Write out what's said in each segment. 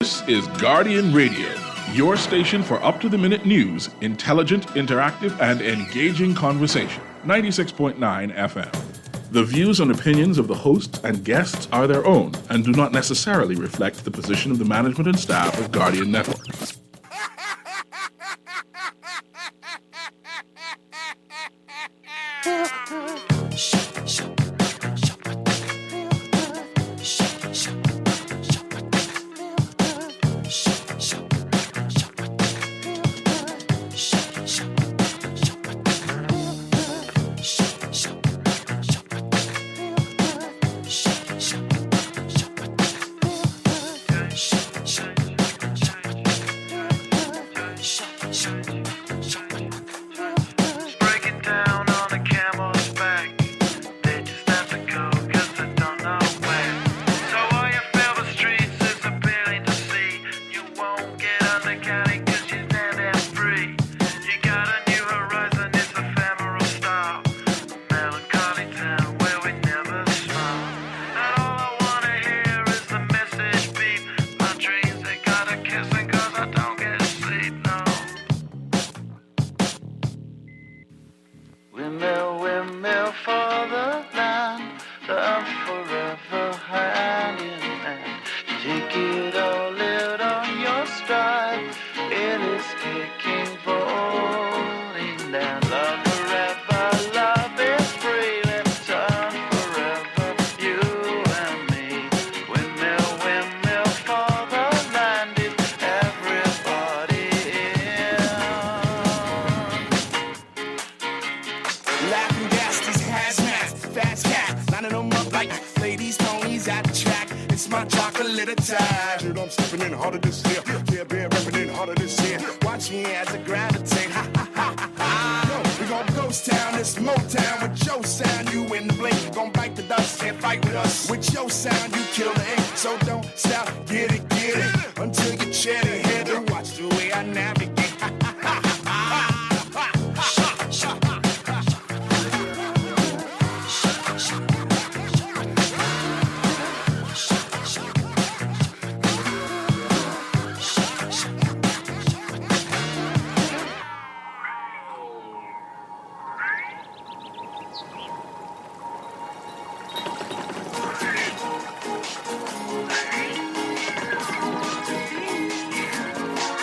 This is Guardian Radio, your station for up-to-the-minute news, intelligent, interactive, and engaging conversation. 96.9 FM. The views and opinions of the hosts and guests are their own and do not necessarily reflect the position of the management and staff of Guardian Network.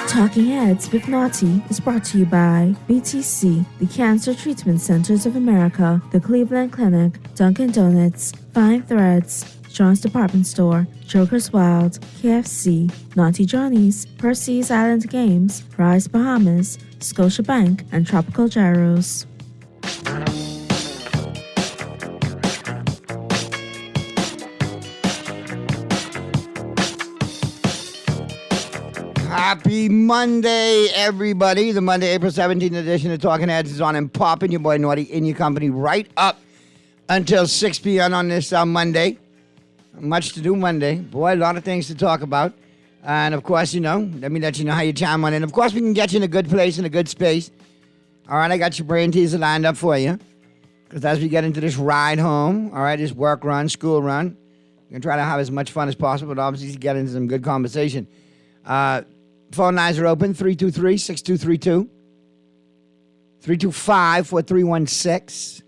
Talking Heads with Naughty is brought to you by BTC, the Cancer Treatment Centers of America, the Cleveland Clinic, Dunkin' Donuts, Fine Threads, John's Department Store, Joker's Wild, KFC, Naughty Johnny's, Percy's Island Games, Rise Bahamas, Scotiabank, and Tropical Gyros. Happy Monday, everybody. The Monday, April 17th edition of Talking Heads is on and popping. Your boy Naughty in your company right up until 6 p.m. on this Monday. Much to do Monday. Boy, a lot of things to talk about. And, of course, let me let you know how you chime on in. Of course, we can get you in a good place, in a good space. All right, I got your brain teaser lined up for you. Because as we get into this ride home, all right, this work run, school run, we're going to try to have as much fun as possible, but obviously get into some good conversation. Phone lines are open, 323-6232, 325-4316,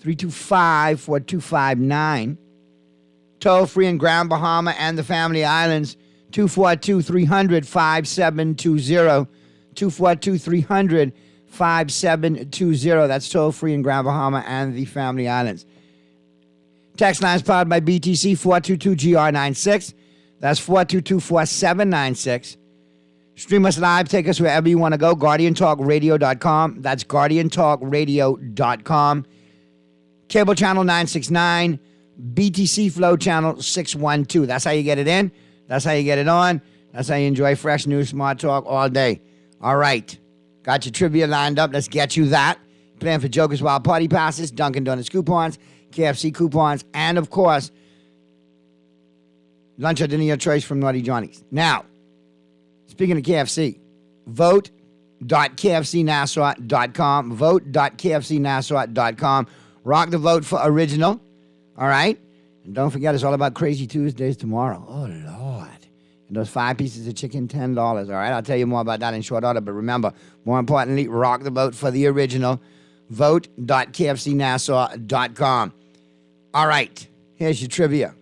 325-4259. Toll free in Grand Bahama and the Family Islands, 242-300-5720, 242-300-5720. That's toll free in Grand Bahama and the Family Islands. Text lines powered by BTC, 422-GR96. That's 422-4796. Stream us live. Take us wherever you want to go. GuardianTalkRadio.com. That's GuardianTalkRadio.com. Cable channel 969. BTC Flow channel 612. That's how you get it in. That's how you get it on. That's how you enjoy fresh news, smart talk all day. All right. Got your trivia lined up. Let's get you that. Playing for Joker's Wild Party Passes, Dunkin' Donuts coupons, KFC coupons, and, of course, lunch or dinner your choice from Naughty Johnny's. Now, speaking of KFC, vote.kfcnassau.com. Vote.kfcnassau.com. Rock the vote for original. All right? And don't forget, it's all about Crazy Tuesdays tomorrow. Oh, Lord. And those 5 pieces of chicken, $10. All right, I'll tell you more about that in short order. But remember, more importantly, rock the vote for the original. Vote.kfcnassau.com. All right, here's your trivia.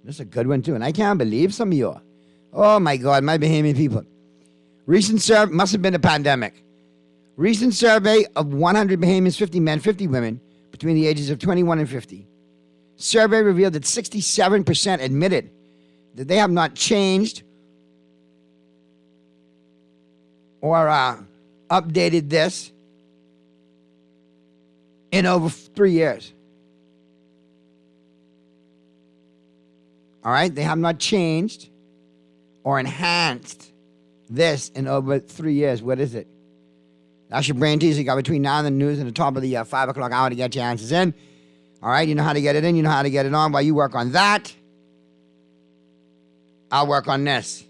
This is a good one, too. And I can't believe some of you are. Oh, my God, my Bahamian people. Recent survey, must have been a pandemic. Recent survey of 100 Bahamians, 50 men, 50 women, between the ages of 21 and 50. Survey revealed that 67% admitted that they have not changed or updated this in over 3 years. All right? They have not changed or enhanced this in over 3 years. What is it? That's your brain teaser. You got between now and the news and the top of the 5 o'clock hour to get your answers in. All right? You know how to get it in. You know how to get it on. While you work on that, I'll work on this.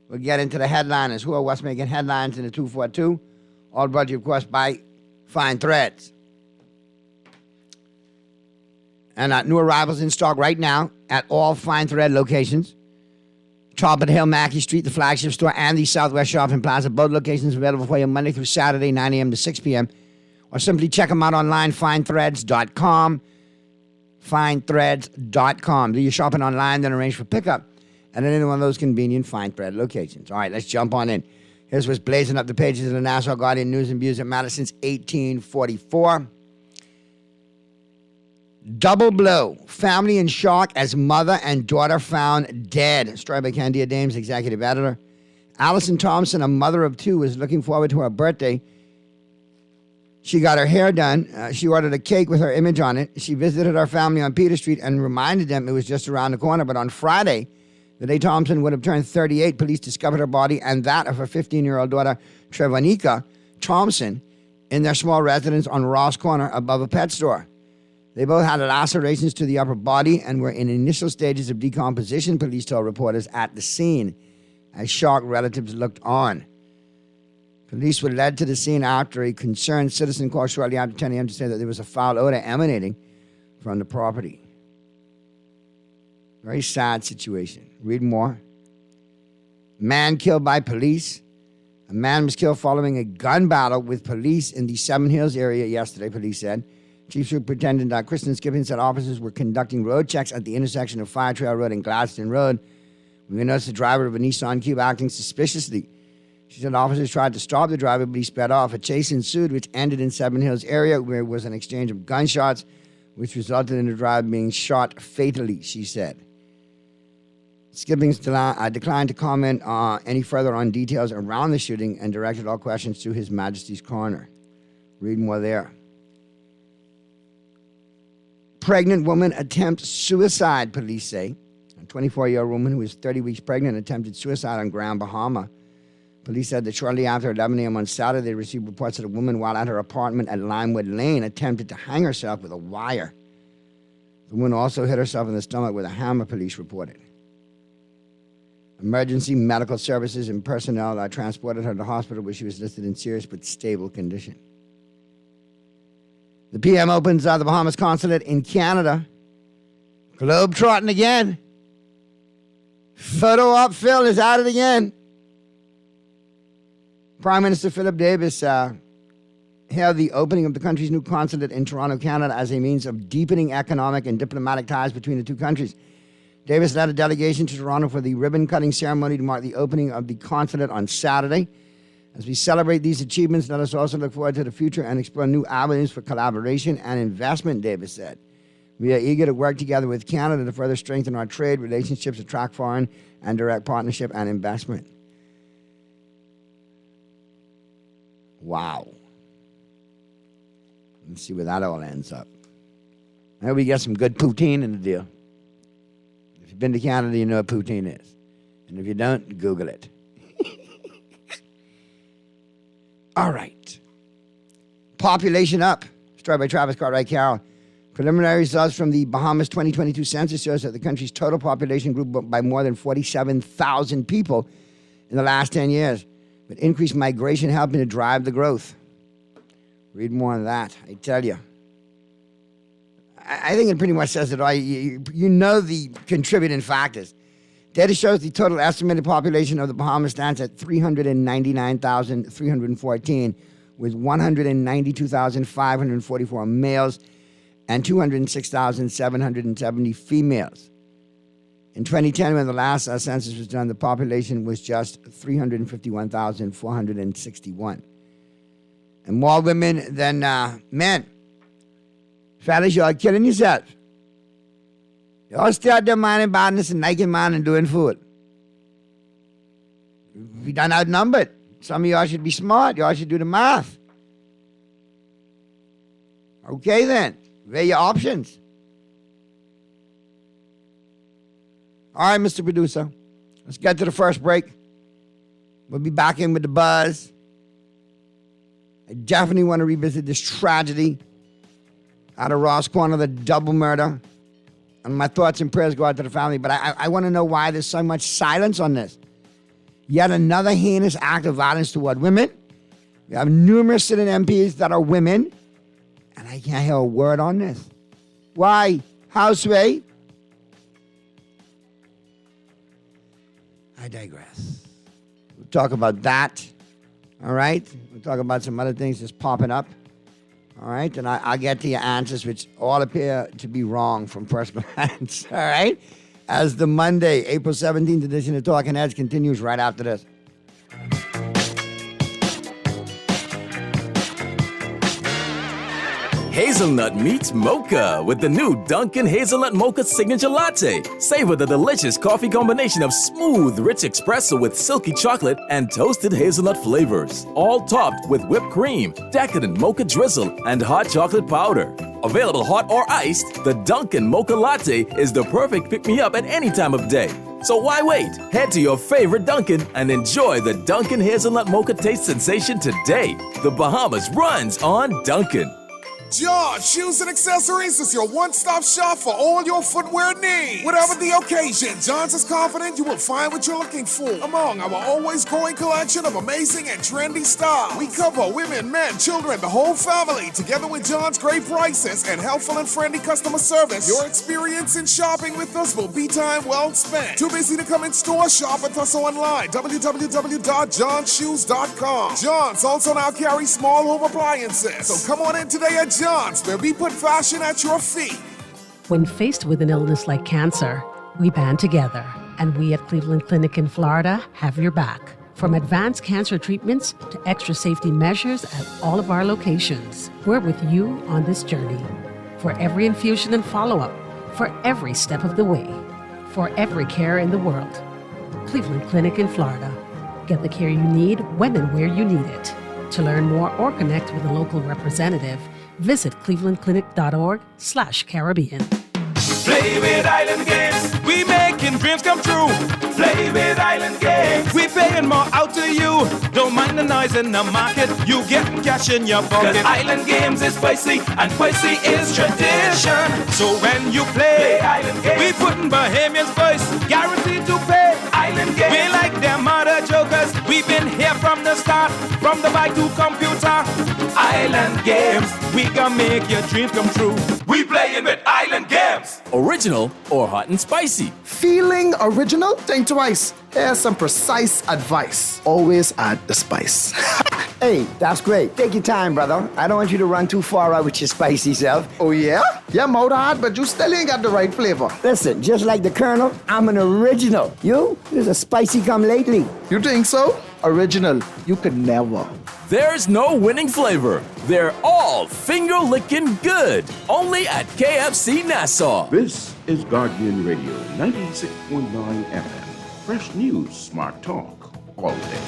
We'll get into the headliners. Who are what's making headlines in the 242? All brought to you, of course, by Fine Threads. And new arrivals in stock right now at all Fine Thread locations. Top of the Hill, Mackey Street, the flagship store, and the Southwest Shopping Plaza. Both locations available for you Monday through Saturday, 9 a.m. to 6 p.m. Or simply check them out online, finethreads.com. Finethreads.com. Do your shopping online, then arrange for pickup at any one of those convenient Fine Thread locations. All right, let's jump on in. Here's what's blazing up the pages of the Nassau Guardian News and Views that matter since 1844. Double blow. Family in shock as mother and daughter found dead. Story by Candia Dames, executive editor. Allison Thompson, a mother of two, was looking forward to her birthday. She got her hair done. She ordered a cake with her image on it. She visited her family on Peter Street and reminded them it was just around the corner. But on Friday, the day Thompson would have turned 38, police discovered her body and that of her 15-year-old daughter, Trevonica Thompson, in their small residence on Ross Corner above a pet store. They both had lacerations to the upper body and were in initial stages of decomposition, police told reporters at the scene, as shocked relatives looked on. Police were led to the scene after a concerned citizen called shortly after 10 a.m. to say that there was a foul odor emanating from the property. Very sad situation. Read more. Man killed by police. A man was killed following a gun battle with police in the Seven Hills area yesterday, police said. Chief Superintendent Kristen Skipping said officers were conducting road checks at the intersection of Fire Trail Road and Gladstone Road when they noticed the driver of a Nissan Cube acting suspiciously. She said officers tried to stop the driver, but he sped off. A chase ensued, which ended in Seven Hills area, where there was an exchange of gunshots, which resulted in the driver being shot fatally, she said. Skipping declined to comment any further on details around the shooting and directed all questions to His Majesty's coroner. Read more there. Pregnant woman attempts suicide, police say. A 24-year-old woman who was 30 weeks pregnant attempted suicide on Grand Bahama. Police said that shortly after 11 a.m. on Saturday, they received reports that a woman, while at her apartment at Limewood Lane, attempted to hang herself with a wire. The woman also hit herself in the stomach with a hammer, police reported. Emergency medical services and personnel transported her to the hospital, where she was listed in serious but stable condition. The PM opens the Bahamas consulate in Canada. Globe-trotting again. Photo op Phil is at it again. Prime Minister Philip Davis hailed the opening of the country's new consulate in Toronto, Canada, as a means of deepening economic and diplomatic ties between the two countries. Davis led a delegation to Toronto for the ribbon-cutting ceremony to mark the opening of the consulate on Saturday. As we celebrate these achievements, let us also look forward to the future and explore new avenues for collaboration and investment, Davis said. We are eager to work together with Canada to further strengthen our trade relationships, attract foreign and direct partnership and investment. Wow. Let's see where that all ends up. I hope we get some good poutine in the deal. If you've been to Canada, you know what poutine is. And if you don't, Google it. All right. Population up. Story by Travis Cartwright Carroll. Preliminary results from the Bahamas 2022 census shows that the country's total population grew by more than 47,000 people in the last 10 years, with increased migration helping to drive the growth. Read more on that, I tell you. I think it pretty much says it all. You know the contributing factors. Data shows the total estimated population of the Bahamas stands at 399,314, with 192,544 males and 206,770 females. In 2010, when the last census was done, the population was just 351,461. And more women than men. Fellas, y'all killing yourself. Y'all stay out there minding badness and naked man and doing food. We done outnumbered. Some of y'all should be smart. Y'all should do the math. Okay then. Weigh your options. All right, Mr. Producer. Let's get to the first break. We'll be back in with the buzz. I definitely want to revisit this tragedy out of Ross Corner, the double murder. And my thoughts and prayers go out to the family. But I want to know why there's so much silence on this. Yet another heinous act of violence toward women. We have numerous sitting MPs that are women. And I can't hear a word on this. Why? Houseway? I digress. We'll talk about that. All right? We'll talk about some other things that's popping up. All right? And I'll get to your answers, which all appear to be wrong from first glance. All right? As the Monday, April 17th edition of Talking Heads continues right after this. Hazelnut meets mocha with the new Dunkin' Hazelnut Mocha Signature Latte. Savor the delicious coffee combination of smooth, rich espresso with silky chocolate and toasted hazelnut flavors. All topped with whipped cream, decadent mocha drizzle, and hot chocolate powder. Available hot or iced, the Dunkin' Mocha Latte is the perfect pick-me-up at any time of day. So why wait? Head to your favorite Dunkin' and enjoy the Dunkin' Hazelnut Mocha taste sensation today. The Bahamas runs on Dunkin'. John Shoes and Accessories is your one-stop shop for all your footwear needs. Whatever the occasion, John's is confident you will find what you're looking for among our always growing collection of amazing and trendy styles. We cover women, men, children, the whole family. Together with John's great prices and helpful and friendly customer service, your experience in shopping with us will be time well spent. Too busy to come in store? Shop with us online. www.johnshoes.com. John's also now carries small home appliances. So come on in today at John's, where we put fashion at your feet. When faced with an illness like cancer, we band together, and we at Cleveland Clinic in Florida have your back. From advanced cancer treatments to extra safety measures at all of our locations, we're with you on this journey. For every infusion and follow-up, for every step of the way, for every care in the world. Cleveland Clinic in Florida. Get the care you need when and where you need it. To learn more or connect with a local representative, visit clevelandclinic.org/Caribbean. Play with Island Games, we making dreams come true. Play with Island Games, we paying more out to you. Don't mind the noise in the market, you get cash in your pocket. 'Cause Island Games is spicy, and spicy is tradition. So when you play Island Games, we putting Bahamians first, guaranteed to pay. Island Games, we like them other jokers. We've been here from the start, from the bike to computer. Island Games, we gonna make your dreams come true. We playing with Island Games. Original or hot and spicy? Feeling original? Think twice. Here's some precise advice. Always add the spice. Hey, that's great. Take your time, brother. I don't want you to run too far out with your spicy self. Oh yeah? Yeah, mouth hard, but you still ain't got the right flavor. Listen, just like the Colonel, I'm an original. You? There's a spicy come lately. You think so? Original. You could never. There's no winning flavor. They're all finger-licking good. Only at KFC Nassau. This is Guardian Radio 96.9 FM. Fresh news, smart talk, all day.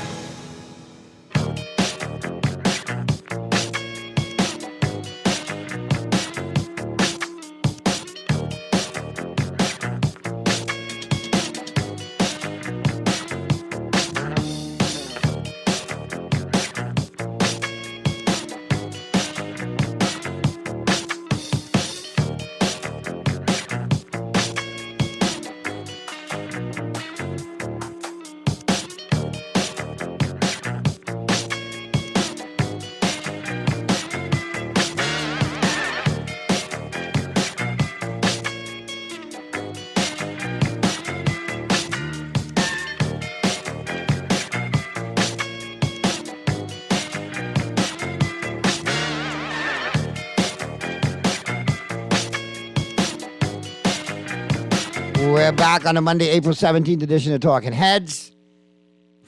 back on the Monday, April 17th edition of Talking Heads.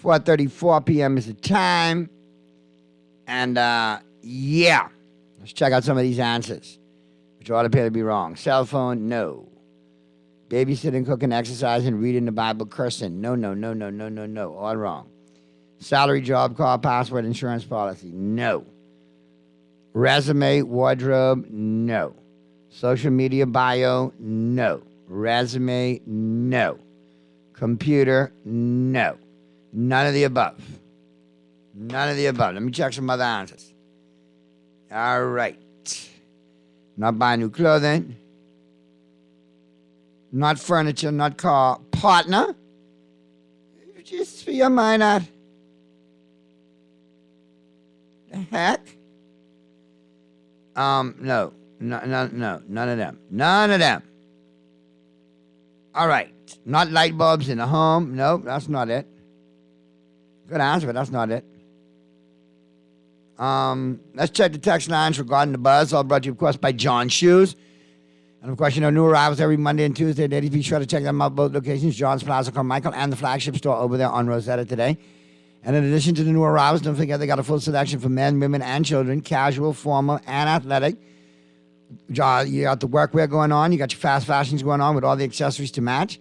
4:34 p.m. is the time. And, yeah. Let's check out some of these answers, which all appear to be wrong. Cell phone, no. Babysitting, cooking, exercising, reading the Bible, cursing. No. All wrong. Salary, job, car, passport, insurance policy. No. Resume, wardrobe. No. Social media bio. No. Resume. No. Computer. No. None of the above. None of the above. Let me check some other answers. All right. Not buy new clothing. Not furniture, not car. Partner. Just for your mind out. The heck? No. None of them. None of them. All right. Not light bulbs in the home. Nope, that's not it. Good answer, but that's not it. Let's check the text lines regarding the buzz. All brought to you, of course, by John Shoes. And, of course, new arrivals every Monday and Tuesday. Ladies, be sure to check them out, both locations, John's Plaza, Carmichael, and the flagship store over there on Rosetta today. And in addition to the new arrivals, don't forget they got a full selection for men, women, and children, casual, formal, and athletic. You got the workwear going on. You got your fast fashions going on with all the accessories to match.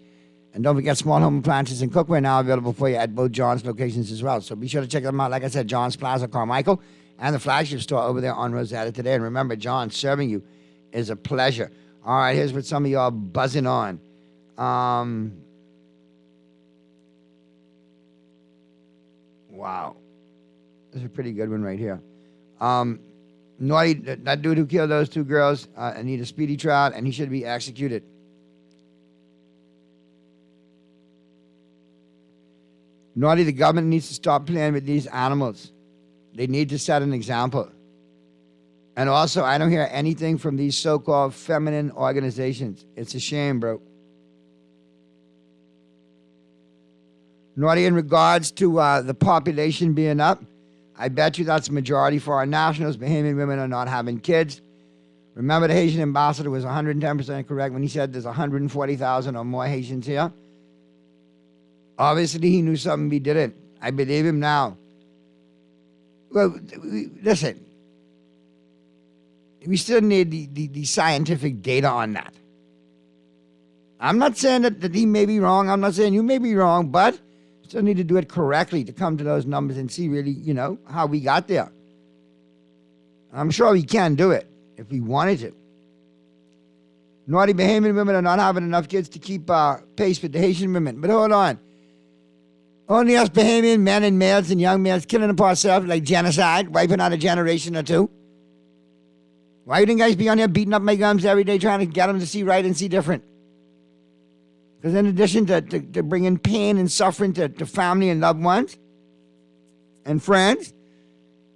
And don't forget, small home appliances and cookware now available for you at both John's locations as well. So be sure to check them out. Like I said, John's Plaza, Carmichael, and the flagship store over there on Rosetta today. And remember, John, serving you is a pleasure. All right, here's what some of y'all buzzing on. Wow. This is a pretty good one right here. Naughty, that dude who killed those two girls need a speedy trial, and he should be executed. Naughty, the government needs to stop playing with these animals. They need to set an example. And also, I don't hear anything from these so-called feminine organizations. It's a shame, bro. Naughty, in regards to the population being up, I bet you that's a majority for our nationals. Bahamian women are not having kids. Remember, the Haitian ambassador was 110% correct when he said there's 140,000 or more Haitians here. Obviously, he knew something we didn't. I believe him now. Well, listen. We still need the scientific data on that. I'm not saying that he may be wrong. I'm not saying you may be wrong, but still need to do it correctly to come to those numbers and see really, how we got there. I'm sure we can do it if we wanted to. Naughty Bahamian women are not having enough kids to keep pace with the Haitian women. But hold on. Only us Bahamian men and males and young males killing up ourselves like genocide, wiping out a generation or two. Why you think guys be on here beating up my gums every day trying to get them to see right and see different? Because in addition to bringing pain and suffering to family and loved ones and friends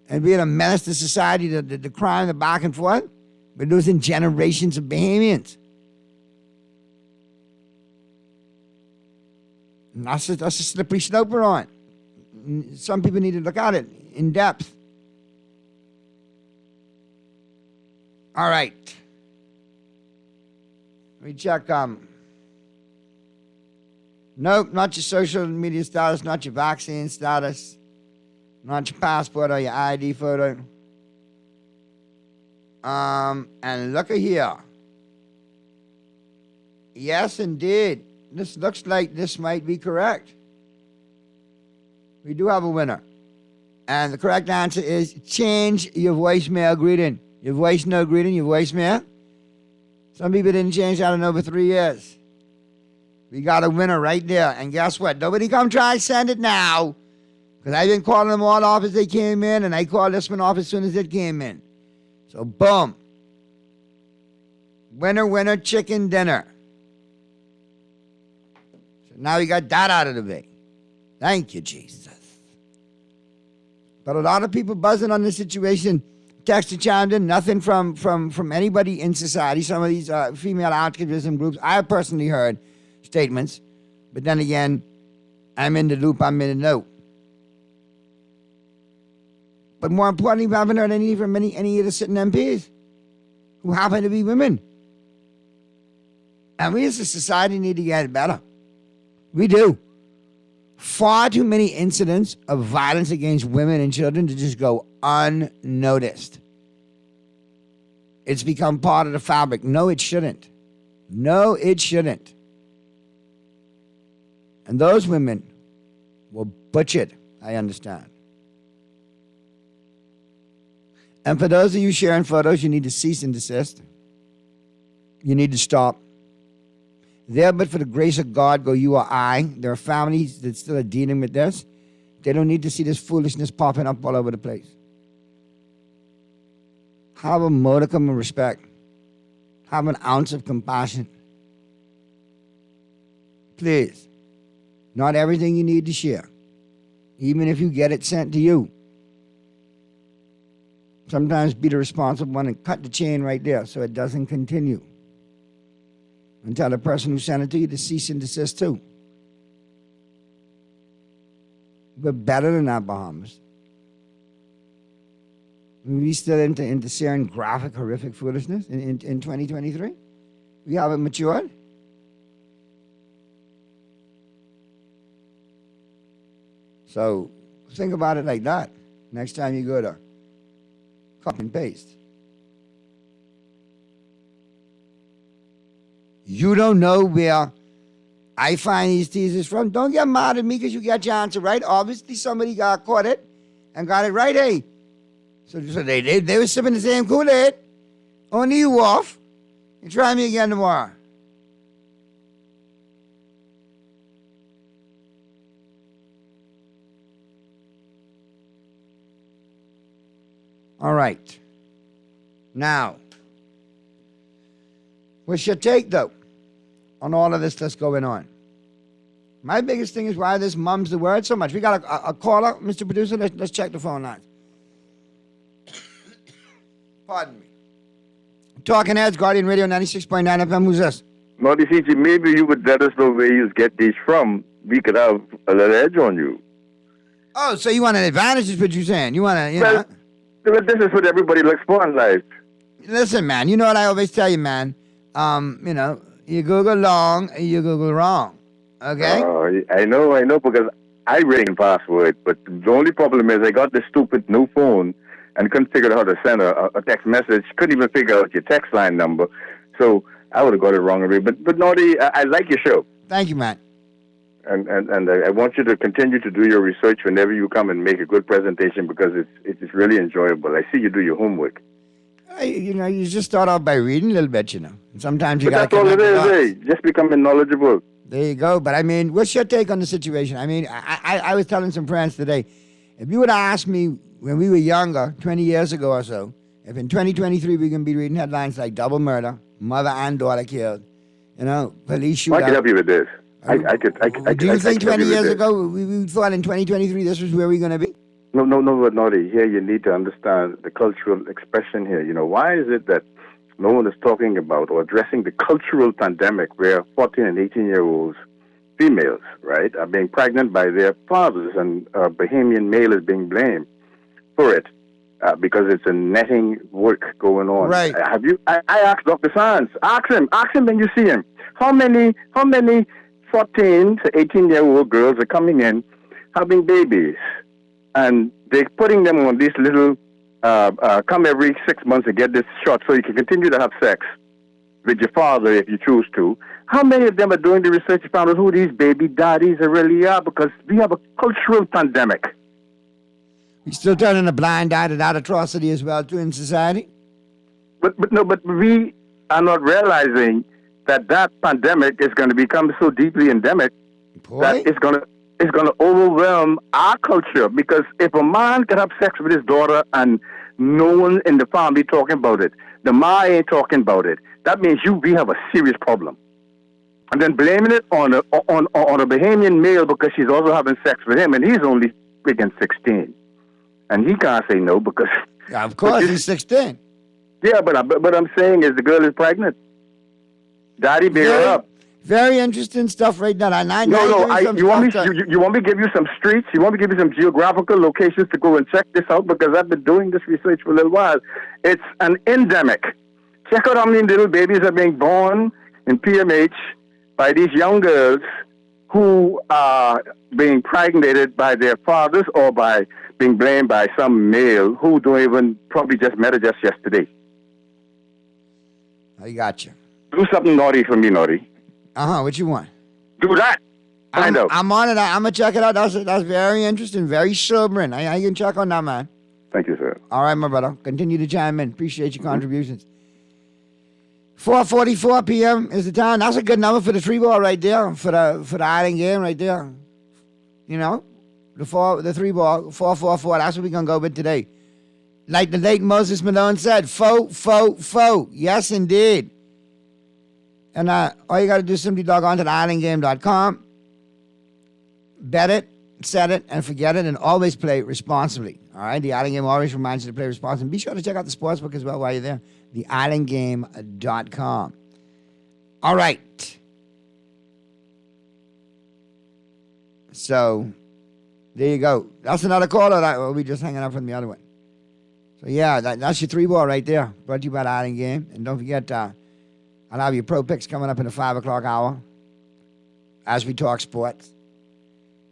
and being a menace to society, the crime, the back and forth, we're losing generations of Bahamians. And that's a slippery slope we're on. Some people need to look at it in depth. All right. Let me check. Nope, not your social media status, not your vaccine status, not your passport or your ID photo. And look at here. Yes, indeed. This looks like this might be correct. We do have a winner. And the correct answer is change your voicemail greeting. Your voice note greeting, your voicemail. Some people didn't change that in over 3 years. We got a winner right there. And guess what? Nobody come try to send it now. Because I've been calling them all off as they came in, and I called this one off as soon as it came in. So, boom. Winner, winner, chicken dinner. So now we got that out of the way. Thank you, Jesus. But a lot of people buzzing on this situation. Text chimed in, nothing from anybody in society. Some of these female activism groups, I have personally heard statements. But then again, I'm in the loop, I'm in the know. But more importantly, we haven't heard any from any of the sitting MPs who happen to be women. And we as a society need to get better. We do. Far too many incidents of violence against women and children to just go unnoticed. It's become part of the fabric. No, it shouldn't. No, it shouldn't. And those women were butchered, I understand. And for those of you sharing photos, you need to cease and desist. You need to stop. There, but for the grace of God, go you or I. There are families that still are dealing with this. They don't need to see this foolishness popping up all over the place. Have a modicum of respect. Have an ounce of compassion. Please. Not everything you need to share. Even if you get it sent to you. Sometimes be the responsible one and cut the chain right there so it doesn't continue. And tell the person who sent it to you to cease and desist too. We're better than that, Bahamas. We still into sharing graphic, horrific foolishness in 2023? We haven't matured? So think about it like that next time you go to copy and paste. You don't know where I find these teasers from. Don't get mad at me because you got your answer right. Obviously, somebody got caught it and got it right, hey. So they were sipping the same Kool-Aid. Only you off. And try me again tomorrow. All right. Now, what's your take, though, on all of this that's going on? My biggest thing is why this mum's the word so much. We got a caller, Mr. Producer. Let's check the phone line. Pardon me. Talking Heads, Guardian Radio 96.9 FM. Who's this? Naughty CG, maybe you would let us know where you get these from. We could have a little edge on you. Oh, so you want an advantage is what you're saying. You want to, Well, this is what everybody looks for in life. Listen, man, you know what I always tell you, man. You Google long, you Google wrong. Okay? I know, because I ring password, but the only problem is I got this stupid new phone and couldn't figure out how to send a text message. Couldn't even figure out your text line number. So I would have got it wrong already. But Naughty, I like your show. Thank you, man. And I want you to continue to do your research whenever you come and make a good presentation because it's really enjoyable. I see you do your homework. You just start out by reading a little bit, And sometimes you got to. That's all it is, Just becoming knowledgeable. There you go. But I mean, what's your take on the situation? I mean, I was telling some friends today, if you would have asked me when we were younger, 20 years ago or so, if in 2023 we're going to be reading headlines like double murder, mother and daughter killed, police shootout. I can help you with this. I could. Do you think 20 years ago we thought in 2023 this was where we're going to be? No, but Naughty, here you need to understand the cultural expression here. Why is it that no one is talking about or addressing the cultural pandemic where 14 and 18-year-olds, females, right, are being pregnant by their fathers and a Bahamian male is being blamed for it because it's a netting work going on. Right. I asked Dr. Sands, ask him when you see him, how many 14 to 18-year-old girls are coming in having babies? And they're putting them on these little, come every 6 months and get this shot so you can continue to have sex with your father if you choose to. How many of them are doing the research to find out who these baby daddies really are? Because we have a cultural pandemic. We're still turning a blind eye to that atrocity as well, too, in society? But we are not realizing that pandemic is going to become so deeply endemic that it's going to overwhelm our culture. Because if a man can have sex with his daughter and no one in the family talking about it, the ma ain't talking about it, that means we have a serious problem. And then blaming it on a Bahamian male because she's also having sex with him, and he's only freaking 16, and he can't say no because. Yeah, of course, he's 16. Yeah, but I'm saying is the girl is pregnant. Daddy, bear her up. Very interesting stuff right now. You want me to give you some streets? You want me to give you some geographical locations to go and check this out? Because I've been doing this research for a little while. It's an endemic. Check out how many little babies are being born in PMH by these young girls who are being impregnated by their fathers or by being blamed by some male who don't even probably just met her just yesterday. I got you. Do something naughty for me, naughty. What you want? Do that. Find out. I'm on it. I'm going to check it out. That's very interesting, very sobering. I can check on that, man. Thank you, sir. All right, my brother. Continue to chime in. Appreciate your contributions. 4:44 p.m. is the time. That's a good number for the 3-ball right there, for the Island game right there. You know, the 3-ball, 4:44. That's what we're going to go with today. Like the late Moses Malone said, faux. Yes, indeed. And all you got to do is simply log on to theislandgame.com, bet it, set it, and forget it, and always play responsibly. All right? The Island Game always reminds you to play responsibly. Be sure to check out the sportsbook as well while you're there. Theislandgame.com. All right. So, there you go. That's another caller. We'll be just hanging up from the other one. So, yeah, that's your 3-ball right there. Brought to you by the Island Game. And don't forget, I'll have your pro picks coming up in the 5 o'clock hour as we talk sports.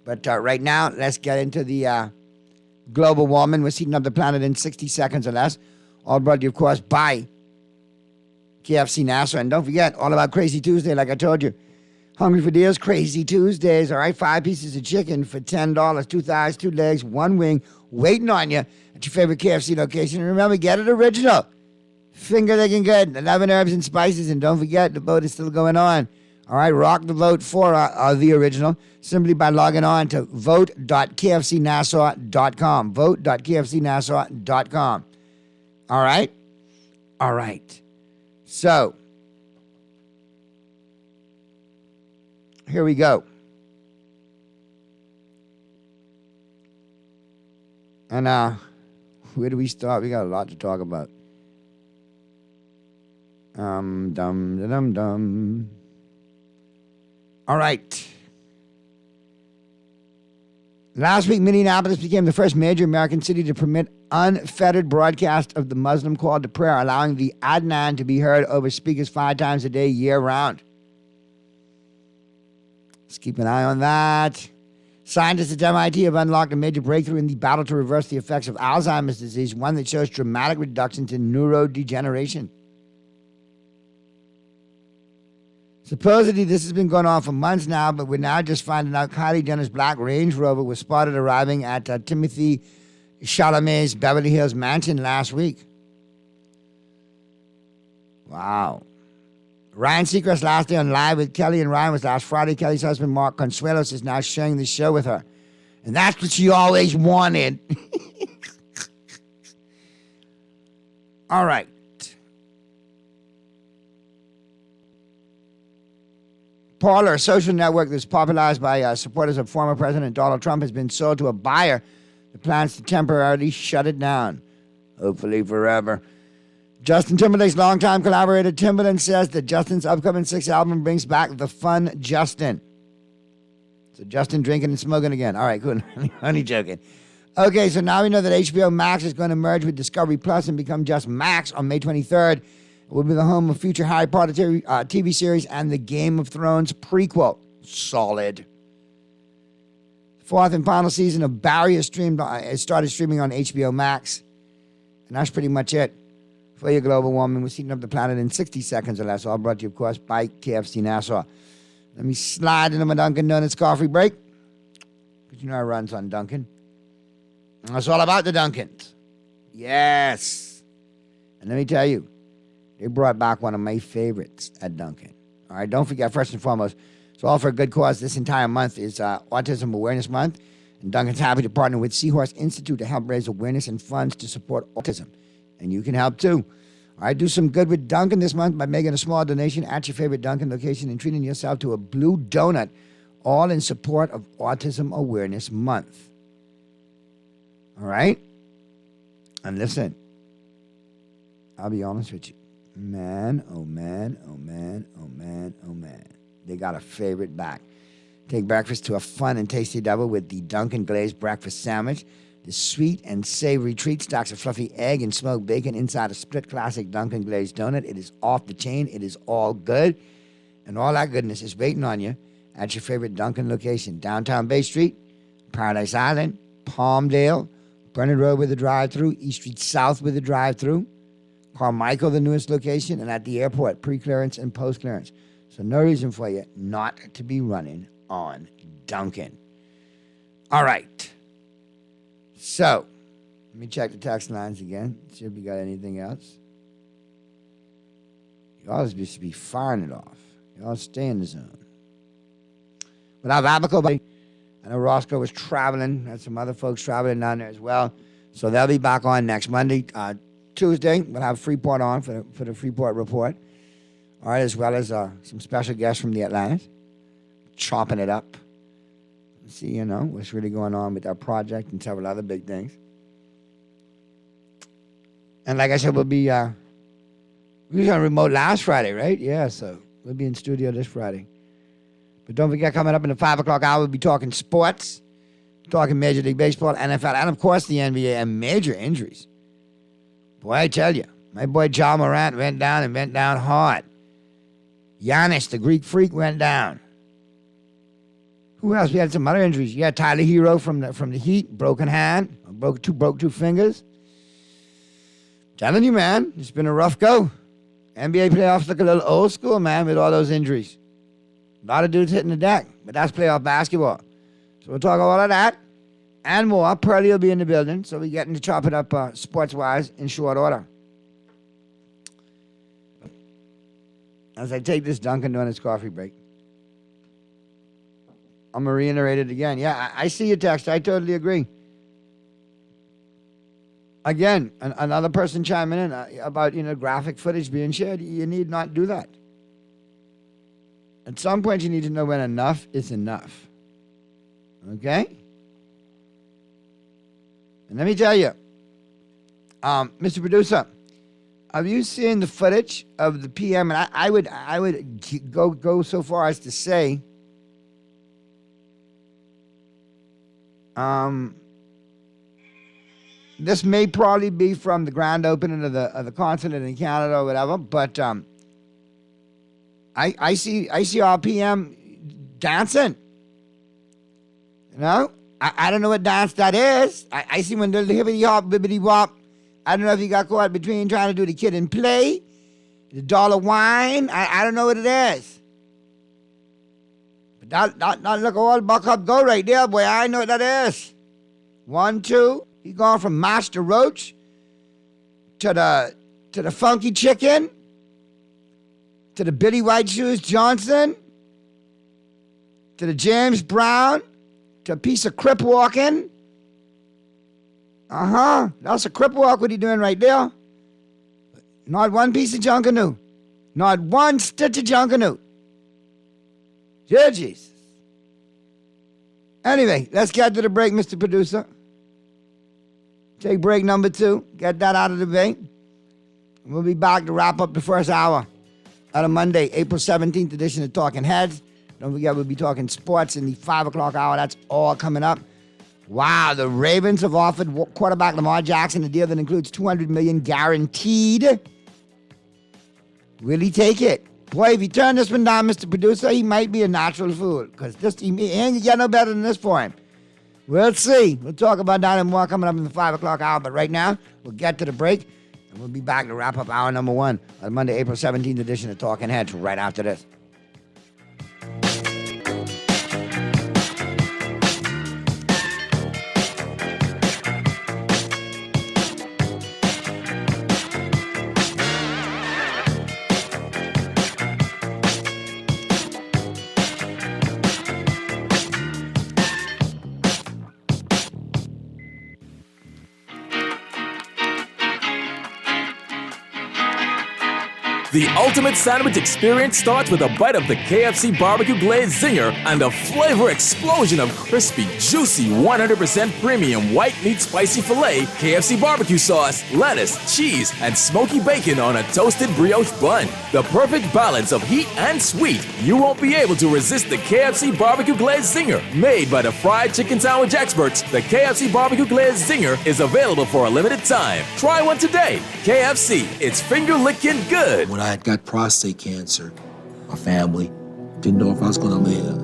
But right now, let's get into the global warming. We're heating up the planet in 60 seconds or less. All brought to you, of course, by KFC Nassau. And don't forget, all about Crazy Tuesday, like I told you. Hungry for deals? Crazy Tuesdays, all right? 5 pieces of chicken for $10. 2 thighs, 2 legs, 1 wing, waiting on you at your favorite KFC location. And remember, get it original. Finger licking good. 11 herbs and spices. And don't forget, the vote is still going on. All right, rock the vote for the original simply by logging on to vote.kfcnassau.com. Vote.kfcnassau.com. All right? All right. So, here we go. And where do we start? We got a lot to talk about. Dum. All right. Last week, Minneapolis became the first major American city to permit unfettered broadcast of the Muslim call to prayer, allowing the Adhan to be heard over speakers 5 times a day, year-round. Let's keep an eye on that. Scientists at MIT have unlocked a major breakthrough in the battle to reverse the effects of Alzheimer's disease, one that shows dramatic reductions in neurodegeneration. Supposedly, this has been going on for months now, but we're now just finding out Kylie Jenner's black Range Rover was spotted arriving at Timothy Chalamet's Beverly Hills mansion last week. Wow. Ryan Seacrest's last day on Live with Kelly and Ryan was last Friday. Kelly's husband, Mark Consuelos, is now sharing the show with her. And that's what she always wanted. All right. Parler, a social network that's popularized by supporters of former President Donald Trump, has been sold to a buyer that plans to temporarily shut it down, hopefully forever. Justin Timberlake's longtime collaborator Timbaland says that Justin's upcoming 6th album brings back the fun Justin. So Justin drinking and smoking again. All right, good. Only joking. Okay, so now we know that HBO Max is going to merge with Discovery Plus and become just Max on May 23rd. It will be the home of future Harry Potter TV series and the Game of Thrones prequel. Solid. 4th and final season of Barry is started streaming on HBO Max. And that's pretty much it for your global warming. We're heating up the planet in 60 seconds or less. All brought to you, of course, by KFC Nassau. Let me slide into my Dunkin' Donuts coffee break. Because you know I runs on Dunkin'. And it's all about the Dunkins. Yes. And let me tell you, they brought back one of my favorites at Dunkin'. All right, don't forget, first and foremost, it's all for a good cause. This entire month is Autism Awareness Month, and Dunkin's happy to partner with Seahorse Institute to help raise awareness and funds to support autism. And you can help too. All right, do some good with Dunkin' this month by making a small donation at your favorite Dunkin' location and treating yourself to a blue donut, all in support of Autism Awareness Month. All right? And listen, I'll be honest with you. Man, oh man, oh man, oh man, oh man. They got a favorite back. Take breakfast to a fun and tasty double with the Dunkin' Glazed Breakfast Sandwich. The sweet and savory treat stacks a fluffy egg and smoked bacon inside a split classic Dunkin' Glazed donut. It is off the chain. It is all good. and all that goodness is waiting on you at your favorite Dunkin' location. Downtown Bay Street, Paradise Island, Palmdale, Burnett Road with a drive-thru, East Street South with a drive-thru, Carmichael, the newest location, and at the airport, pre-clearance and post-clearance. So no reason for you not to be running on Dunkin'. All right. So, let me check the text lines again, see if we got anything else. Y'all just be firing it off. Y'all stay in the zone. But I've Abaco, buddy. I know Roscoe was traveling. Had some other folks traveling down there as well. So they'll be back on next Monday. Tuesday, we'll have Freeport on for the Freeport Report. All right, as well as some special guests from the Atlantis. Chopping it up. See, what's really going on with that project and several other big things. And like I said, we were on remote last Friday, right? Yeah, so we'll be in studio this Friday. But don't forget, coming up in the 5 o'clock hour, we'll be talking sports, talking Major League Baseball, NFL, and of course the NBA, and major injuries. Boy, I tell you, my boy Ja Morant went down hard. Giannis, the Greek freak, went down. Who else? We had some other injuries. You had Tyler Hero from the Heat, broken hand, broke two fingers. Telling you, man, it's been a rough go. NBA playoffs look a little old school, man, with all those injuries. A lot of dudes hitting the deck, but that's playoff basketball. So we'll talk all of that and more. Pearlie will be in the building, so we're getting to chop it up sports-wise in short order. As I take this Dunkin' Donuts coffee break, I'm going to reiterate it again. Yeah, I see your text. I totally agree. Again, another person chiming in about, graphic footage being shared. You need not do that. At some point, you need to know when enough is enough. Okay? And let me tell you, Mr. Producer, have you seen the footage of the PM? And I would go so far as to say, this may probably be from the grand opening of the consulate in Canada or whatever, but I see our PM dancing. I don't know what dance that is. I see when the hippity hop, bibbity wop. I don't know if he got caught between trying to do the kid and play, the dollar wine. I don't know what it is. But that look all buck up go right there, boy. I know what that is. 1, 2. He gone from Master Roach to the Funky Chicken to the Billy White Shoes Johnson to the James Brown to a piece of crip walking. That's a crip walk what he doing right there. Not one piece of Junkanoo. Not one stitch of Junkanoo. Jesus. Anyway, let's get to the break, Mr. Producer. Take break number 2. Get that out of the way. We'll be back to wrap up the first hour on a Monday, April 17th edition of Talking Heads. Don't forget, we'll be talking sports in the 5 o'clock hour. That's all coming up. Wow, the Ravens have offered quarterback Lamar Jackson a deal that includes $200 million guaranteed. Will he take it? Boy, if he turn this one down, Mr. Producer, he might be a natural fool. Because he ain't get no better than this for him. We'll see. We'll talk about that and more coming up in the 5 o'clock hour. But right now, we'll get to the break. And we'll be back to wrap up hour number 1 on Monday, April 17th edition of Talking Heads right after this. The ultimate sandwich experience starts with a bite of the KFC Barbecue Glazed Zinger and a flavor explosion of crispy, juicy, 100% premium white meat spicy filet, KFC barbecue sauce, lettuce, cheese, and smoky bacon on a toasted brioche bun. The perfect balance of heat and sweet. You won't be able to resist the KFC Barbecue Glazed Zinger. Made by the fried chicken sandwich experts, the KFC Barbecue Glazed Zinger is available for a limited time. Try one today. KFC, it's finger-licking good. When I got prostate cancer, my family. Didn't know if I was going to live.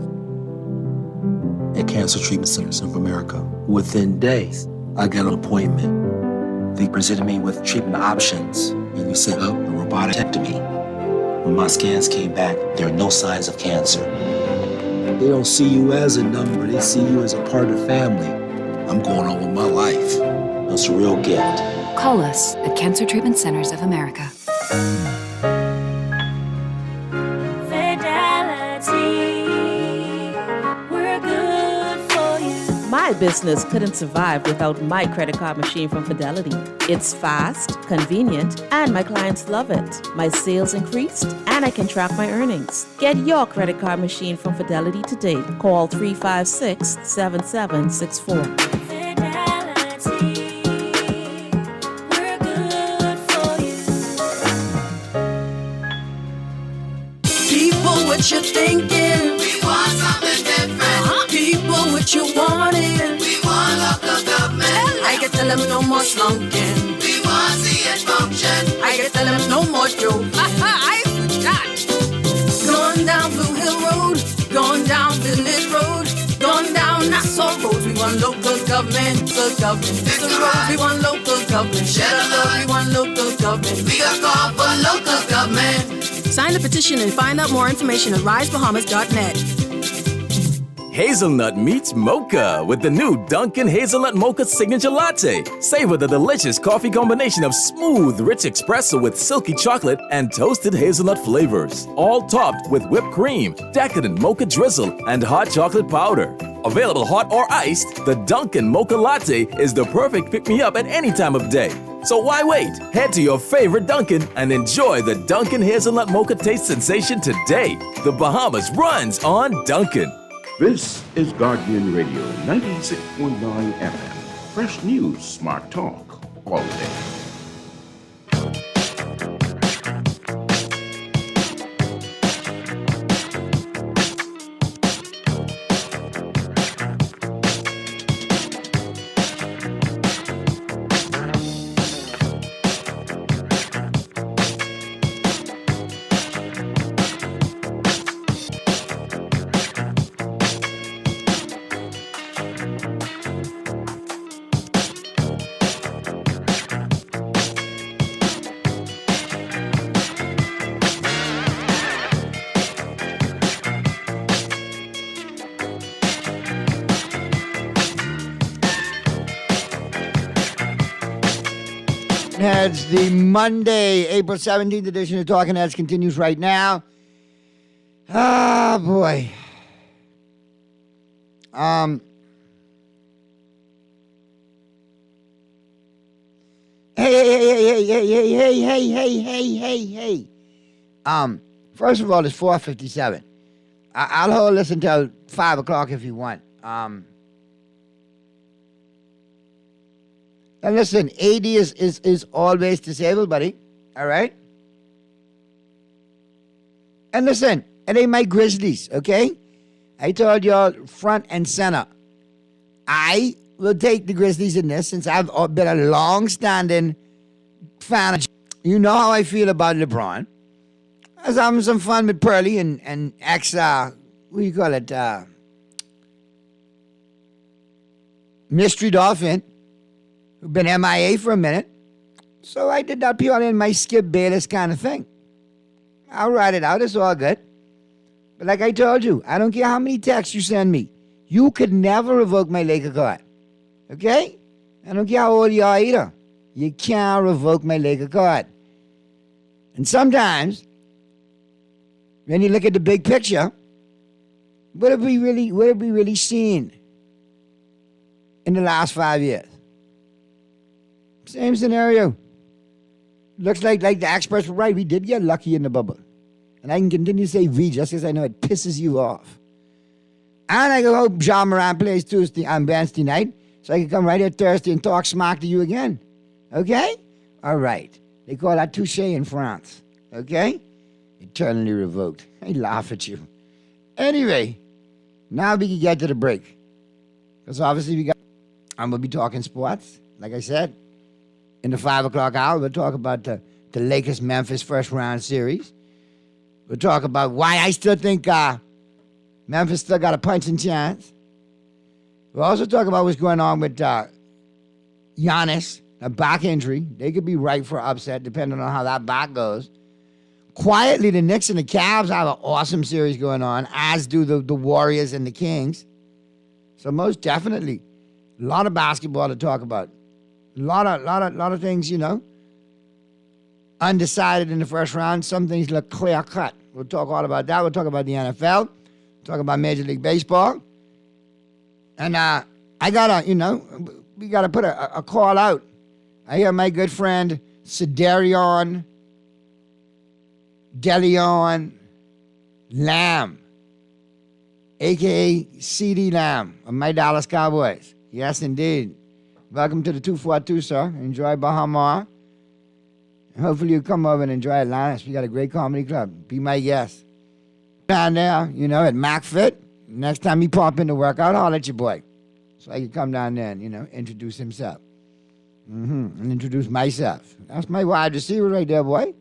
At Cancer Treatment Centers of America, within days, I got an appointment. They presented me with treatment options, and we set up a roboticectomy. When my scans came back, there are no signs of cancer. They don't see you as a number, they see you as a part of the family. I'm going on with my life. It's a real gift. Call us at Cancer Treatment Centers of America. My business couldn't survive without my credit card machine from Fidelity. It's fast, convenient, and my clients love it. My sales increased, and I can track my earnings. Get your credit card machine from Fidelity today. Call 356-7764. People, what you thinking? We want something different. People, what you wanting? We want local government. I can tell them no more slunking. We want to see it function. I can tell them no more joking. I forgot. Going down Blue Hill Road, going down Village Road, going down Nassau Road. We want local government, local government. It's the road. We want local government. Share the love. We want local government. We got call for local government. Sign the petition and find out more information at risebahamas.net. Hazelnut meets mocha with the new Dunkin' Hazelnut Mocha Signature Latte. Savor the delicious coffee combination of smooth, rich espresso with silky chocolate and toasted hazelnut flavors. All topped with whipped cream, decadent mocha drizzle, and hot chocolate powder. Available hot or iced, the Dunkin' Mocha Latte is the perfect pick-me-up at any time of day. So why wait? Head to your favorite Dunkin' and enjoy the Dunkin' Hazelnut Mocha taste sensation today. The Bahamas runs on Dunkin'. This is Guardian Radio 96.9 FM. Fresh news, smart talk, all day. Heads, the Monday, April 17th edition of Talking Heads continues right now. Ah, boy. Hey. First of all, it's 4:57. I'll hold this until 5 o'clock if you want. And listen, AD is always disabled, buddy. All right? And listen, it ain't my Grizzlies, okay? I told y'all front and center. I will take the Grizzlies in this since I've been a long-standing fan of. You know how I feel about LeBron. I was having some fun with Pearly and ex, what do you call it? Mystery Dolphin, who've been MIA for a minute. So I did that purely in my Skip Bayless kind of thing. I'll write it out. It's all good. But like I told you, I don't care how many texts you send me. You could never revoke my Laker card. Okay? I don't care how old you are either. You can't revoke my Laker card. And sometimes, when you look at the big picture, what have we really seen in the last 5 years? Same scenario. Looks like the experts were right. We did get lucky in the bubble. And I can continue to say we just because I know it pisses you off. And I hope Ja Morant plays Tuesday and Wednesday night so I can come right here Thursday and talk smack to you again. Okay? All right. They call that touché in France. Okay? Eternally revoked. I laugh at you. Anyway, now we can get to the break. Because obviously I'm going to be talking sports, like I said. In the 5 o'clock hour, we'll talk about the Lakers-Memphis first-round series. We'll talk about why I still think Memphis still got a punching chance. We'll also talk about what's going on with Giannis, a back injury. They could be ripe for upset depending on how that back goes. Quietly, the Knicks and the Cavs have an awesome series going on, as do the Warriors and the Kings. So most definitely, a lot of basketball to talk about. A lot of things, undecided in the first round. Some things look clear cut. We'll talk all about that. We'll talk about the NFL. Talk about Major League Baseball. And I gotta, we gotta put a call out. I hear my good friend Cedarion DeLeon Lamb, a.k.a. C.D. Lamb of my Dallas Cowboys. Yes, indeed. Welcome to the 242, sir. Enjoy Bahama. And hopefully you come over and enjoy Atlantis. We got a great comedy club. Be my guest. Down there, at MacFit. Next time you pop in to work out, holler at your boy. So I can come down there and, introduce himself. And introduce myself. That's my wide receiver right there, boy.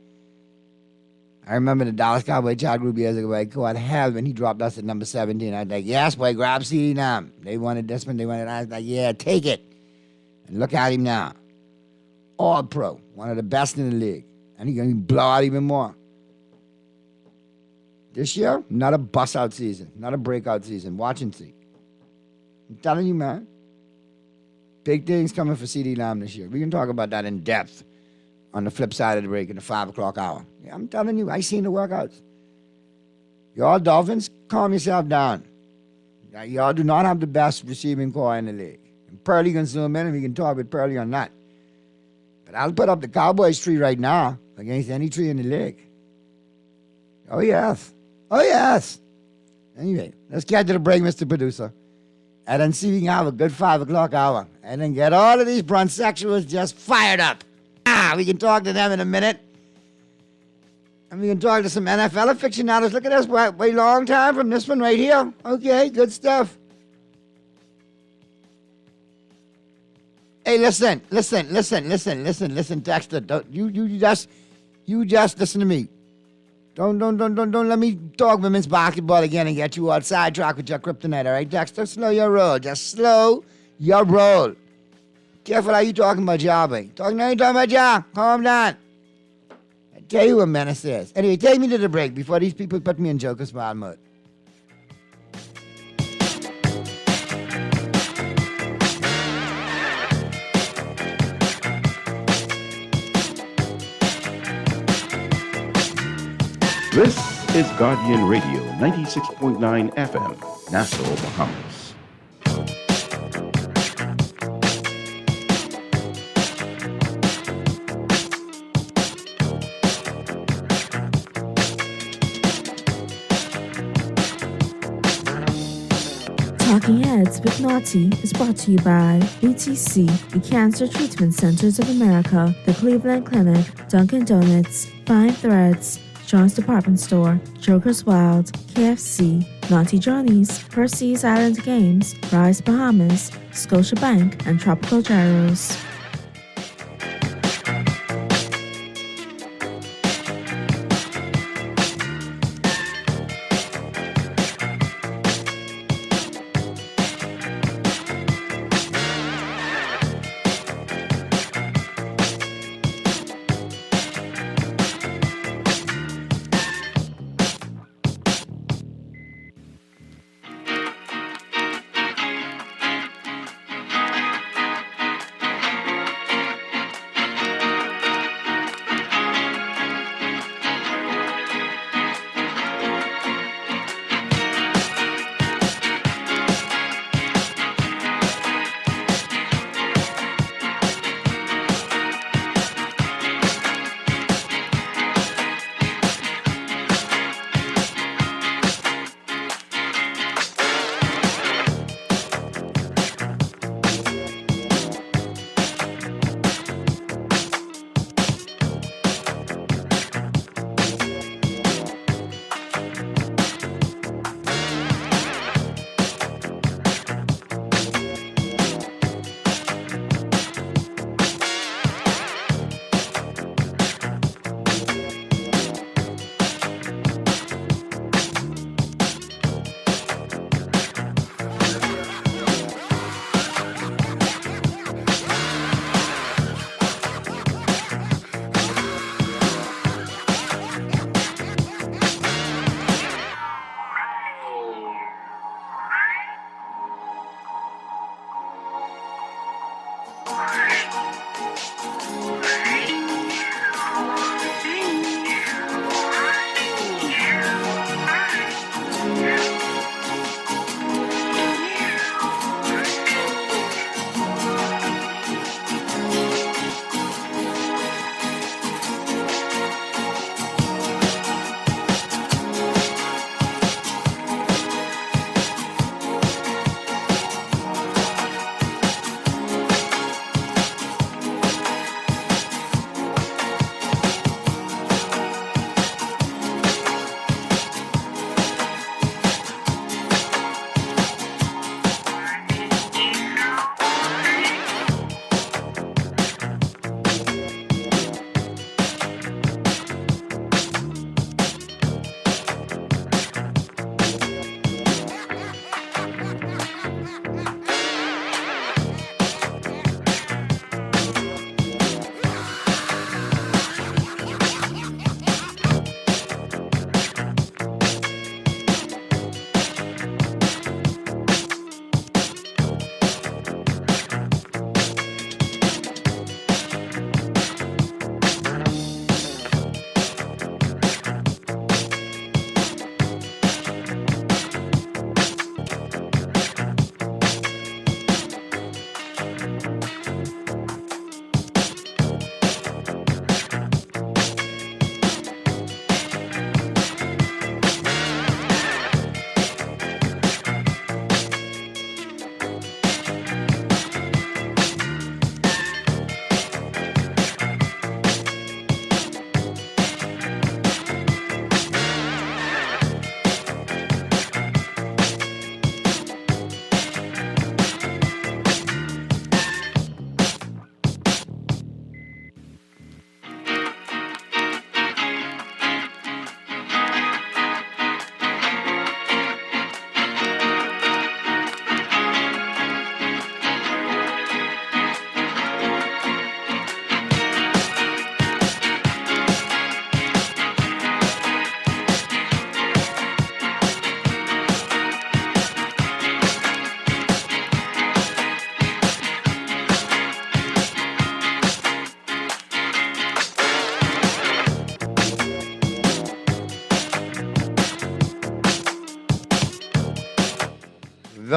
I remember the Dallas Cowboy chat group years ago. I caught hell when he dropped us at number 17. I was like, yes, boy, grab CD now. They wanted this one, they wanted that. I was like, yeah, take it. And look at him now. All pro. One of the best in the league. And he's going to blow out even more. This year, not a bust-out season. Not a breakout season. Watch and see. I'm telling you, man. Big things coming for CD Lamb this year. We can talk about that in depth on the flip side of the break in the 5 o'clock hour. Yeah, I'm telling you, I seen the workouts. Y'all Dolphins, calm yourself down. Y'all do not have the best receiving core in the league. And Pearly can zoom in and we can talk with Pearly on that. But I'll put up the Cowboys tree right now against any tree in the league. Oh, yes. Oh, yes. Anyway, let's get to the break, Mr. Producer. And then see if we can have a good 5 o'clock hour. And then get all of these bronzexuals just fired up. We can talk to them in a minute. And we can talk to some NFL aficionados. Look at this. Wait long time from this one right here. Okay, good stuff. Hey, listen, Dexter. You just listen to me. Don't let me talk women's basketball again and get you all sidetracked with your kryptonite, all right, Dexter? Slow your roll. Just slow your roll. Careful how you talking about job, eh? Now you talking about job. Calm down. I tell you what menace is. Anyway, take me to the break before these people put me in Joker smile mode. This is Guardian Radio, 96.9 FM, Nassau, Bahamas. Talking Heads with Naughty is brought to you by BTC, the Cancer Treatment Centers of America, the Cleveland Clinic, Dunkin' Donuts, Fine Threads, John's Department Store, Joker's Wild, KFC, Naughty Johnny's, Percy's Island Games, Rise Bahamas, Scotiabank, and Tropical Gyros.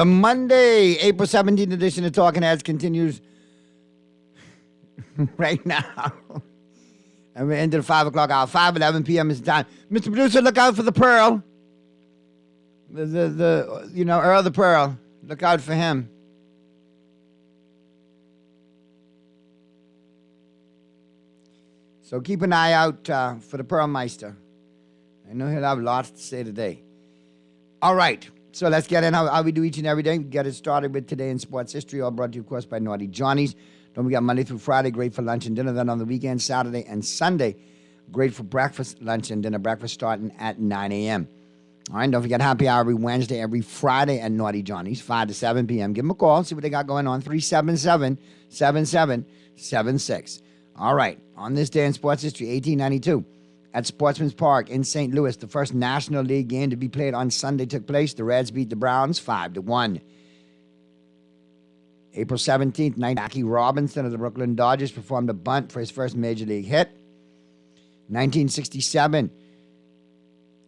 The Monday, April 17th edition of Talking Heads continues right now. And we're into the 5 o'clock hour. 5:11 p.m. is the time. Mr. Producer, look out for the Pearl. Earl the Pearl. Look out for him. So keep an eye out for the Pearlmeister. I know he'll have lots to say today. All right. So let's get in how we do each and every day. We get it started with Today in Sports History, all brought to you, of course, by Naughty Johnny's. Don't forget, Monday through Friday, great for lunch and dinner. Then on the weekend, Saturday and Sunday, great for breakfast, lunch, and dinner. Breakfast starting at 9 a.m. All right, don't forget, happy hour every Wednesday, every Friday at Naughty Johnny's, 5 to 7 p.m. Give them a call, see what they got going on, 377-7776. All right, on this day in sports history, 1892, at Sportsman's Park in St. Louis, the first National League game to be played on Sunday took place. The Reds beat the Browns 5-1. April 17th, Jackie Robinson of the Brooklyn Dodgers performed a bunt for his first Major League hit. 1967,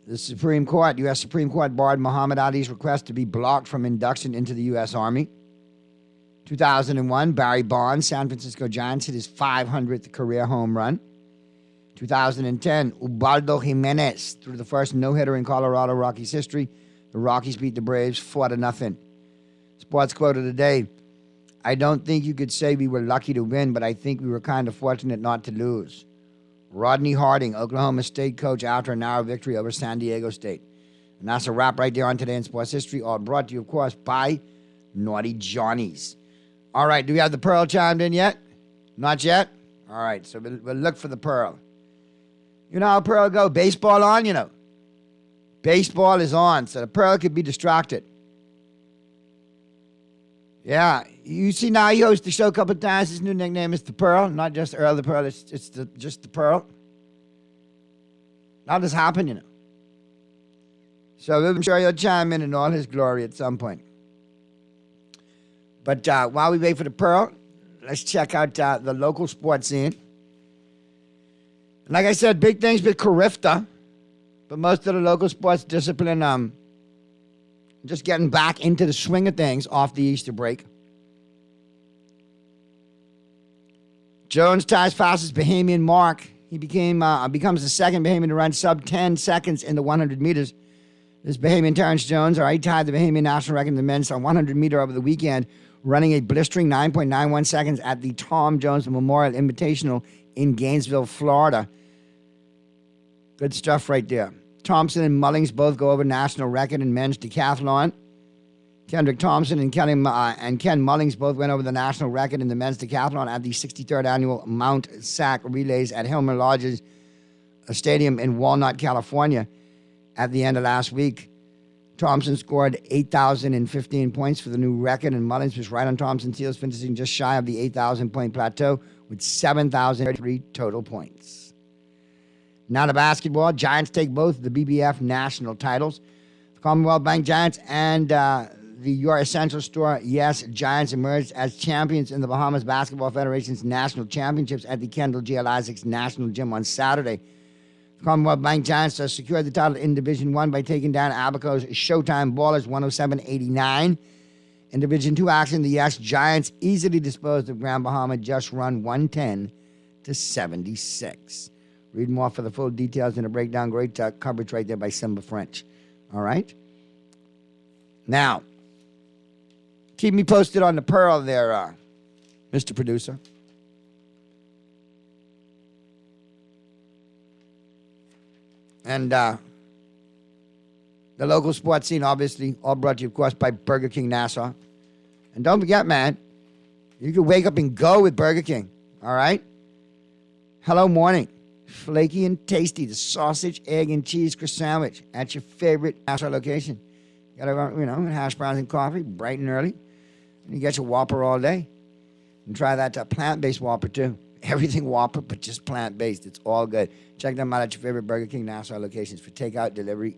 the U.S. Supreme Court barred Muhammad Ali's request to be blocked from induction into the U.S. Army. 2001, Barry Bonds, San Francisco Giants, hit his 500th career home run. 2010, Ubaldo Jimenez threw the first no-hitter in Colorado Rockies history. The Rockies beat the Braves 4-0. Sports quote of the day: I don't think you could say we were lucky to win, but I think we were kind of fortunate not to lose. Rodney Harding, Oklahoma State coach, after a narrow victory over San Diego State. And that's a wrap right there on Today in Sports History, all brought to you, of course, by Naughty Johnny's. All right, do we have the Pearl chimed in yet? Not yet? All right, so we'll look for the Pearl. You know how Pearl go? Baseball on, Baseball is on, so the Pearl could be distracted. Yeah, you see now he hosts the show a couple of times. His new nickname is the Pearl, not just Earl the Pearl. It's just the Pearl. Now this happened, So I'm sure he'll chime in all his glory at some point. But while we wait for the Pearl, let's check out the local sports scene. Like I said, big things with Carifta, but most of the local sports discipline just getting back into the swing of things off the Easter break. Jones ties fastest Bahamian mark. He becomes the second Bahamian to run sub 10 seconds in the 100 meters. This Bahamian Terrence Jones, he tied the Bahamian national record in the men's 100 meter over the weekend, running a blistering 9.91 seconds at the Tom Jones Memorial Invitational in Gainesville, Florida. Good stuff right there. Thompson and Mullings both go over national record in men's decathlon. Kendrick Thompson and Ken Mullings both went over the national record in the men's decathlon at the 63rd annual Mount Sac Relays at Hilmer Lodge's Stadium in Walnut, California at the end of last week. Thompson scored 8,015 points for the new record, and Mullings was right on Thompson's heels, finishing just shy of the 8,000-point plateau with 7,033 total points. Now to basketball. Giants take both the BBF national titles. The Commonwealth Bank Giants and the Your Essential Store, yes, Giants emerged as champions in the Bahamas Basketball Federation's national championships at the Kendall J. L. Isaacs National Gym on Saturday. The Commonwealth Bank Giants secured the title in Division 1 by taking down Abaco's Showtime Ballers 107-89. In Division 2 action, the Yes Giants easily disposed of Grand Bahama, just run 110-76. Read more for the full details and a breakdown. Great coverage right there by Simba French. All right? Now, keep me posted on the Pearl there, Mr. Producer. And the local sports scene, obviously, all brought to you, of course, by Burger King Nassau. And don't forget, man, you can wake up and go with Burger King. All right? Hello Morning. Flaky and tasty, the sausage, egg, and cheese croissant sandwich at your favorite Nassau location. You got to, hash browns and coffee, bright and early. And you get your Whopper all day. And try that plant-based Whopper, too. Everything Whopper, but just plant-based. It's all good. Check them out at your favorite Burger King Nassau locations for takeout, delivery,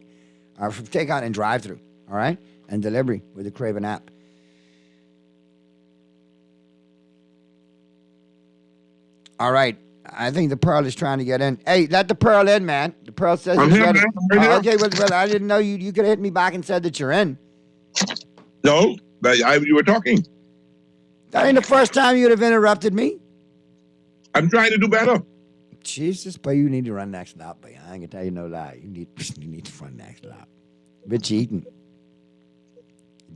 or for takeout and drive-thru, all right? And delivery with the Craven app. All right. I think the Pearl is trying to get in. Hey, let the Pearl in, man. The Pearl says I'm he's here, ready. man. I'm right here. Okay, well, I didn't know you could have hit me back and said that you're in. No, You were talking. That ain't the first time you'd have interrupted me. I'm trying to do better. Jesus, but you need to run next lap, but I ain't gonna tell you no lie. You need to run next lap. What you eating?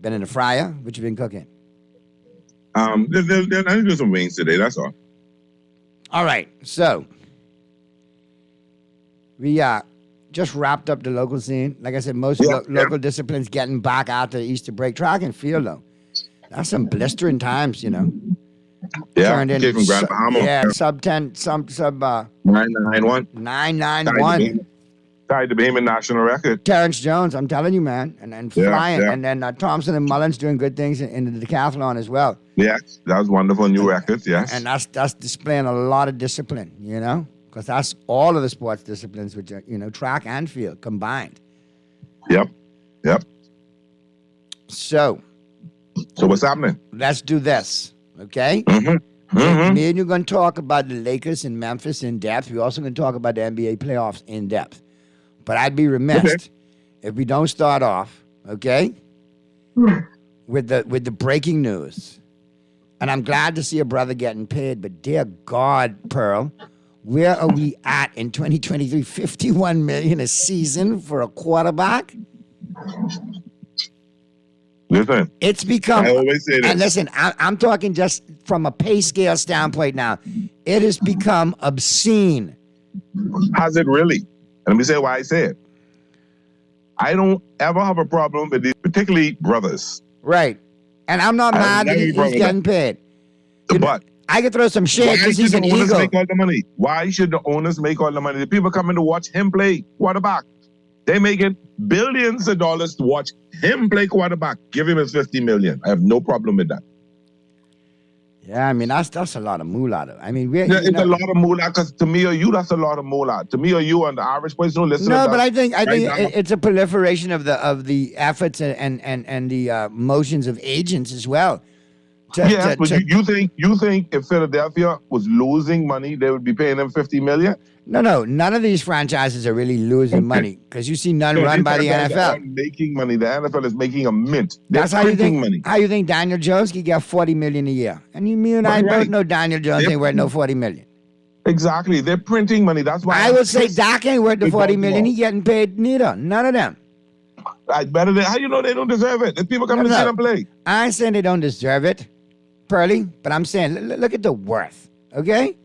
Been in the fryer? What you been cooking? I do some wings today. That's all. All right, so we just wrapped up the local scene. Like I said, most local disciplines getting back after the Easter break. Track and field, though, that's some blistering times, you know. Yeah, turned kid into from Grand Bahama. Yeah, sub 10, sub 991. 991. Tied the Bahamian national record. Terrence Jones, I'm telling you, man, and flying, and then Thompson and Mullins doing good things in the decathlon as well. Yes, that was wonderful new records. Yes, and that's displaying a lot of discipline, you know, because that's all of the sports disciplines, which are, you know, track and field combined. Yep. So what's happening? Let's do this, okay? Me and you're going to talk about the Lakers in Memphis in depth. We're also going to talk about the NBA playoffs in depth. But I'd be remiss if we don't start off, okay, with the breaking news. And I'm glad to see a brother getting paid, but dear God, Pearl, where are we at in 2023? $51 million a season for a quarterback? Listen, it's become. I always say this. And listen, I'm talking just from a pay scale standpoint now. It has become obscene. Has it really? And let me say why I say it. I don't ever have a problem with these, particularly brothers. Right. And I'm not mad that he's getting paid. But I could throw some shade because he's an owners ego. Make all the money? Why should the owners make all the money? The people coming to watch him play quarterback. They making billions of dollars to watch him play quarterback. Give him his $50 million. I have no problem with that. Yeah, I mean, that's a lot of moolah, though. I mean, it's a lot of moolah because to me or you, that's a lot of moolah. To me or you, and the average person who listens. No, but I think it's a proliferation of the efforts and the motions of agents as well. You think if Philadelphia was losing money, they would be paying them $50 million? No, none of these franchises are really losing money because you see none run by the NFL. Making money, the NFL is making a mint. That's how you think. Money. How you think Daniel Jones could get $40 million a year? And me and I both know Daniel Jones ain't worth no $40 million. Exactly, they're printing money. That's why I would say Dak ain't worth the $40 million. He getting paid neither. None of them. Better than how you know they don't deserve it? If people come to see them play, I ain't saying they don't deserve it, Pearly, but I'm saying look at the worth. Okay,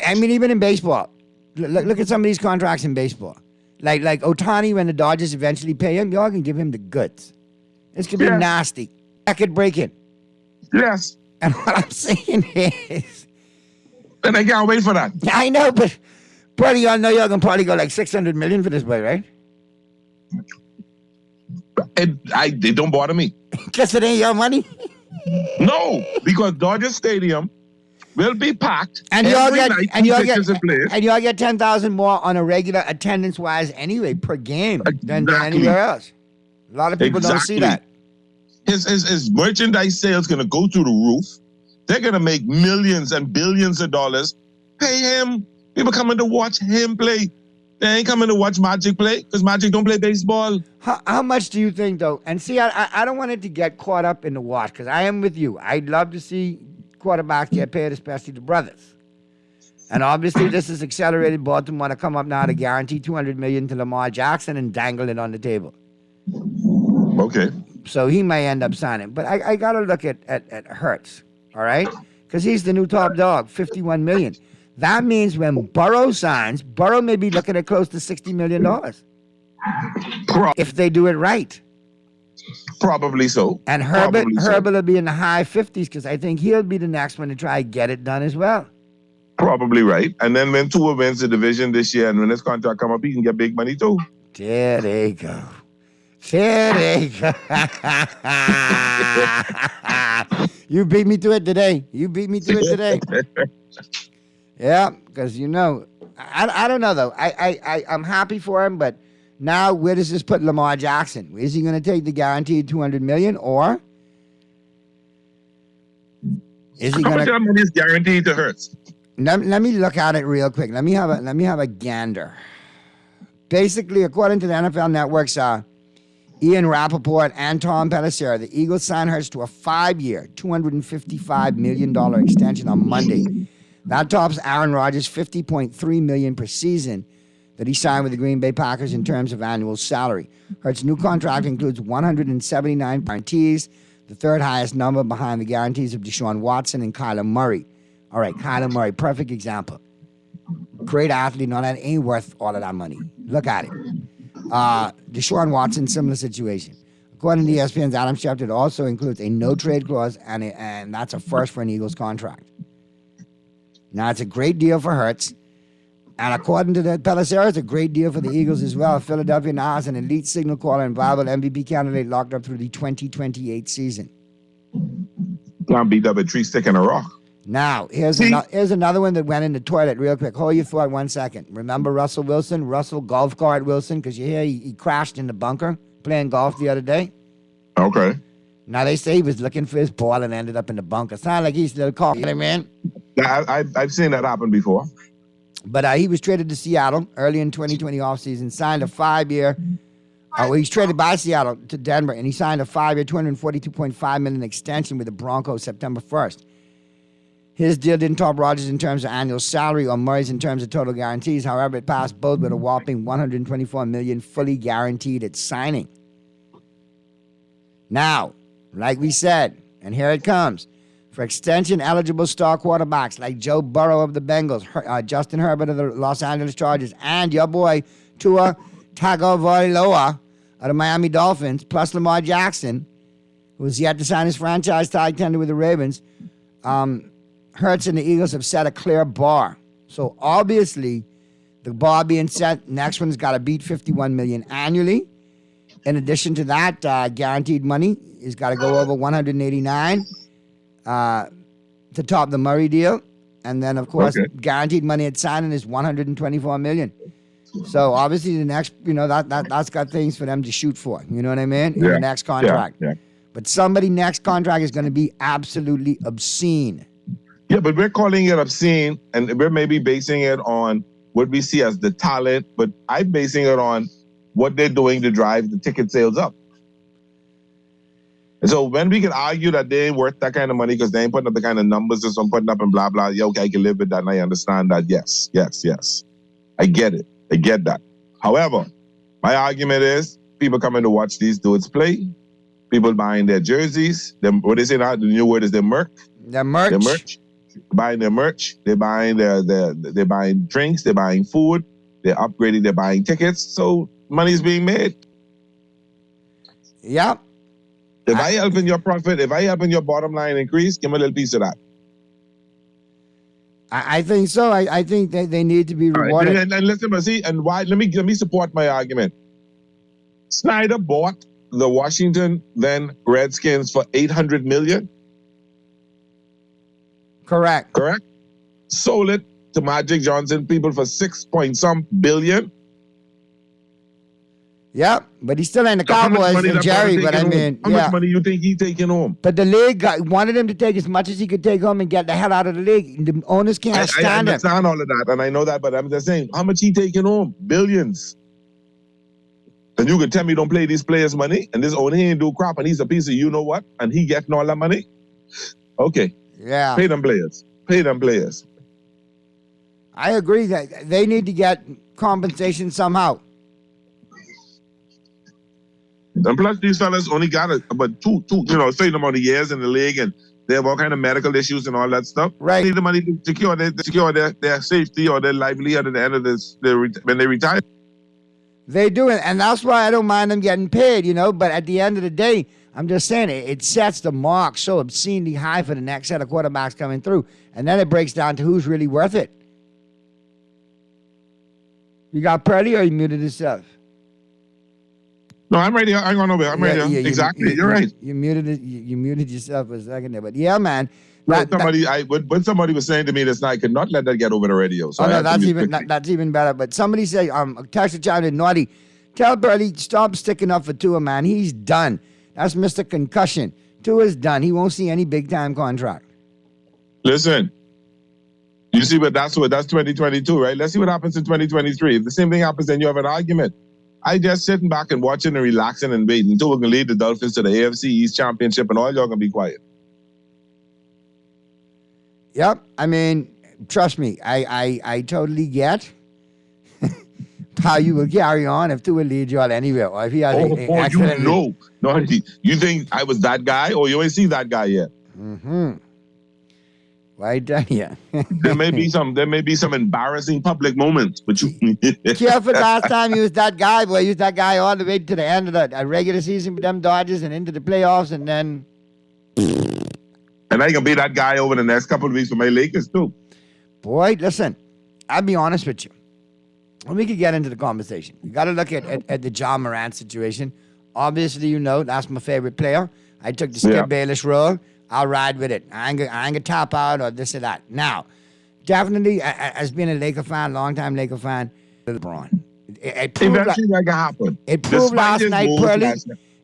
I mean even in baseball. Look at some of these contracts in baseball. Like Ohtani, when the Dodgers eventually pay him, y'all can give him the goods. This could be nasty. Record breaking. Yes. And what I'm saying is... And I can't wait for that. I know, but probably y'all know y'all can probably go like $600 million for this boy, right? It don't bother me. Because it ain't your money? No, because Dodger Stadium will be packed and y'all get 10,000 more on a regular attendance wise anyway per game than anywhere else. A lot of people don't see that. His merchandise sales gonna go through the roof. They're gonna make millions and billions of dollars. Pay him. People coming to watch him play. They ain't coming to watch Magic play because Magic don't play baseball. How much do you think though? And see, I don't want it to get caught up in the wash because I am with you. I'd love to see quarterbacks get paid, especially the brothers. And obviously this has accelerated Baltimore to come up now to guarantee $200 million to Lamar Jackson and dangle it on the table. Okay. So he may end up signing. But I got to look at Hurts, all right? Because he's the new top dog, $51 million. That means when Burrow signs, Burrow may be looking at close to $60 million. If they do it right. Probably so. And Herbert will be in the high 50s because I think he'll be the next one to try to get it done as well. Probably right. And then when Tua wins the division this year and when his contract come up, he can get big money too. There they go. There they go. You beat me to it today. Yeah, because I don't know though. I'm happy for him, but now where does this put Lamar Jackson? Is he going to take the guaranteed $200 million, or is he going to? How much of that money is guaranteed to Hurts? Let me look at it real quick. Let me have a gander. Basically, according to the NFL Network's Ian Rappaport and Tom Pelissero. The Eagles signed Hurts to a 5-year, $255 million extension on Monday. That tops Aaron Rodgers' $50.3 million per season that he signed with the Green Bay Packers in terms of annual salary. Hurts' new contract includes 179 guarantees, the third highest number behind the guarantees of Deshaun Watson and Kyler Murray. All right, Kyler Murray, perfect example. Great athlete, no, that ain't worth all of that money. Look at it. Deshaun Watson, similar situation. According to ESPN's Adam Schefter, it also includes a no-trade clause, and that's a first for an Eagles contract. Now, it's a great deal for Hurts, and according to the Pelissero, it's a great deal for the Eagles as well. Philadelphia now has an elite signal caller and viable MVP candidate locked up through the 2028 season. Can't beat up a tree stick and a rock. Now, here's another one that went in the toilet real quick. Hold your thought 1 second. Remember Russell Wilson? Russell Golf Cart Wilson? Because you hear he crashed in the bunker playing golf the other day. Okay. Now, they say he was looking for his ball and ended up in the bunker. Sound like he's still caught, man. I've seen that happen before. But he was traded to Seattle early in 2020 offseason, signed a 5-year. He's traded by Seattle to Denver, and he signed a 5-year, $242.5 million extension with the Broncos September 1st. His deal didn't top Rodgers in terms of annual salary or Murray's in terms of total guarantees. However, it passed both with a whopping $124 million fully guaranteed at signing. Now, like we said, and here it comes, for extension-eligible star quarterbacks like Joe Burrow of the Bengals, Justin Herbert of the Los Angeles Chargers, and your boy Tua Tagovailoa of the Miami Dolphins, plus Lamar Jackson, who's yet to sign his franchise tag tender with the Ravens, Hurts and the Eagles have set a clear bar. So obviously, the bar being set, next one's got to beat $51 million annually. In addition to that, guaranteed money has got to go over $189 to top the Murray deal. And then, of course, guaranteed money at signing is $124 million. So obviously, the next, that's got things for them to shoot for. You know what I mean? In the next contract. Yeah. But somebody's next contract is going to be absolutely obscene. Yeah, but we're calling it obscene, and we're maybe basing it on what we see as the talent, but I'm basing it on what they're doing to drive the ticket sales up. And so when we can argue that they ain't worth that kind of money because they ain't putting up the kind of numbers that I'm putting up and blah, blah, yeah, okay, I can live with that and I understand that. Yes. I get it. I get that. However, my argument is people coming to watch these dudes play, people buying their jerseys, what they say now, the new word is their merch. Their merch. Buying their merch, they're buying they're buying drinks, they're buying food, they're upgrading, they're buying tickets. So money's being made. Yep. If I helping your profit, if I helping your bottom line increase, give me a little piece of that. I think so. I think they need to be rewarded. Right. And listen, but see, and why? Let me support my argument. Snyder bought the Washington then Redskins for $800 million. Correct. Sold it to Magic Johnson people for $6 billion. Yep, but he still ain't the Cowboys and Jerry. But I mean, how much money you think he taking home? But the league wanted him to take as much as he could take home and get the hell out of the league. The owners can't stand him. I understand all of that, and I know that, but I'm just saying, how much he taking home? Billions. And you could tell me don't play these players' money, and this owner he ain't do crap, and he's a piece of you know what, and he getting all that money? Okay. Yeah. Pay them players. I agree that they need to get compensation somehow. And plus, these fellas only got about two, certain amount of years in the league, and they have all kind of medical issues and all that stuff. Right. They need the money to secure their safety or their livelihood at the end of when they retire. They do it, and that's why I don't mind them getting paid, But at the end of the day, I'm just saying it sets the mark so obscenely high for the next set of quarterbacks coming through. And then it breaks down to who's really worth it. You got Purdy or you muted yourself? No, I'm right here. I'm going over here. I'm right here. Exactly. You're right. You muted yourself for a second there. But yeah, man. When somebody was saying to me this night, I could not let that get over the radio. So that's even better. But somebody say, Texas China Naughty, tell Purdy, stop sticking up for Tua, man. He's done. That's Mr. Concussion. Tua's done. He won't see any big-time contract. Listen, you see, but that's 2022, right? Let's see what happens in 2023. If the same thing happens, then you have an argument. I just sitting back and watching and relaxing and waiting until we can lead the Dolphins to the AFC East Championship and all y'all gonna be quiet. Yep. I mean, trust me, I totally get how you will carry on if two will lead you all anywhere. Or if he has you think I was that guy or you ain't seen that guy yet? Mm-hmm. Right there, yeah. there may be some embarrassing public moments, but you careful. Last time you was that guy, boy. You was that guy all the way to the end of the regular season with them Dodgers and into the playoffs, and then. And I can be that guy over the next couple of weeks for my Lakers too. Boy, listen, I'll be honest with you. When we could get into the conversation, you got to look at the John Morant situation. Obviously, you know that's my favorite player. I took the Skip Bayless role. I'll ride with it. I ain't gonna tap out or this or that. Now, definitely, as being a Laker fan, longtime Laker fan, LeBron. It proved last night, Pearly.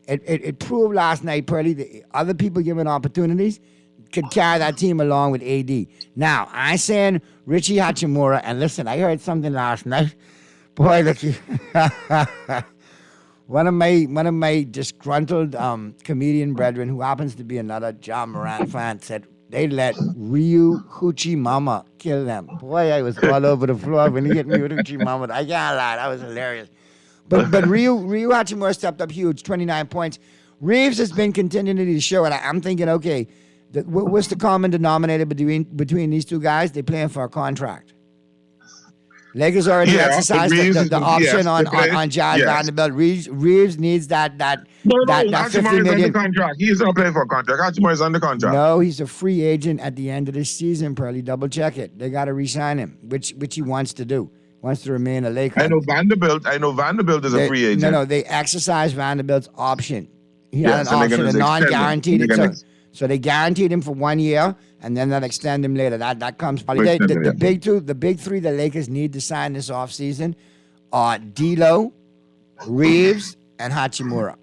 It proved last night, Pearly, that other people given opportunities could carry that team along with AD. Now, I'm saying Richie Hachimura, and listen, I heard something last night. Boy, look, one of my disgruntled comedian brethren, who happens to be another John Morant fan, said they let Ryu Hoochie Mama kill them. Boy, I was all over the floor when he hit me with Hoochie Mama. I can't lie, that was hilarious. But Ryu Hachimura stepped up huge, 29 points. Reeves has been continuing to show, and I'm thinking, okay, what's the common denominator between these two guys? They're playing for a contract. Lakers already exercised the option on Jared Vanderbilt. Reeves needs that $50 million contract. He's not playing for a contract. Hachimura is under contract. No, he's a free agent at the end of this season, Pearly. Double check it. They got to re-sign him, which he wants to do. Wants to remain a Laker. I know Vanderbilt is a free agent. No, they exercised Vanderbilt's option. He had an option, a non-guaranteed. So they guaranteed him for 1 year, and then they'll extend him later. That comes probably the big three the Lakers need to sign this offseason are D'Lo, Reeves, and Hachimura.